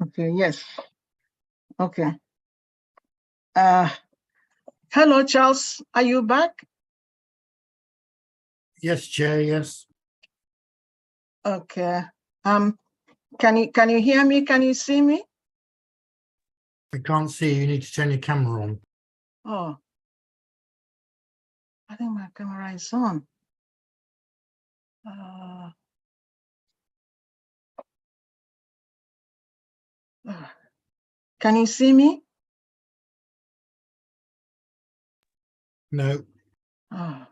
Okay, yes. Okay. Hello, Charles. Are you back? Yes, Chair, yes. Okay. Can you hear me? Can you see me? I can't see you. You need to turn your camera on. Oh, I think my camera is on. Can you see me? No. Oh.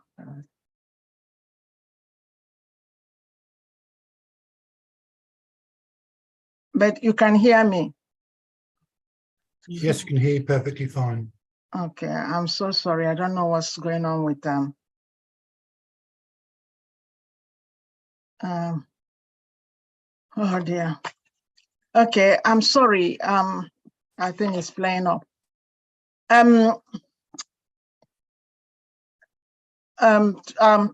But you can hear me. Yes, I can hear you perfectly fine. Okay, I'm so sorry. I don't know what's going on with them. Oh dear. Okay, I'm sorry. I think it's playing up.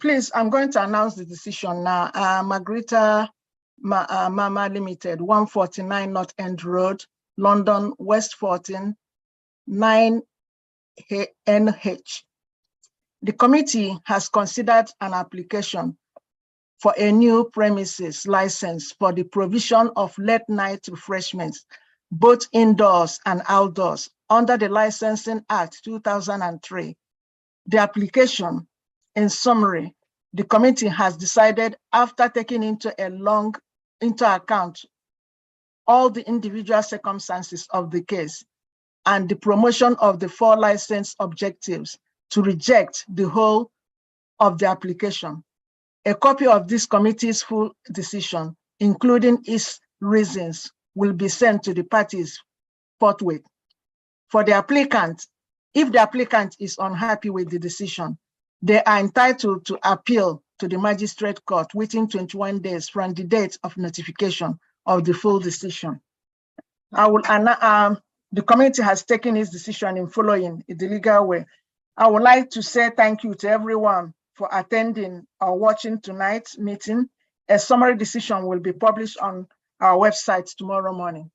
Please, I'm going to announce the decision now. Margarita Mama Limited, 149 North End Road, London, West 14, 9NH. The committee has considered an application for a new premises license for the provision of late night refreshments, both indoors and outdoors, under the Licensing Act 2003. The application, in summary, the committee has decided, after taking into account all the individual circumstances of the case and the promotion of the 4 license objectives, to reject the whole of the application. A copy of this committee's full decision, including its reasons, will be sent to the parties forthwith. For the applicant, if the applicant is unhappy with the decision, they are entitled to appeal to the magistrate court within 21 days from the date of notification of the full decision. The committee has taken its decision in following the legal way. I would like to say thank you to everyone for attending or watching tonight's meeting. A summary decision will be published on our website tomorrow morning.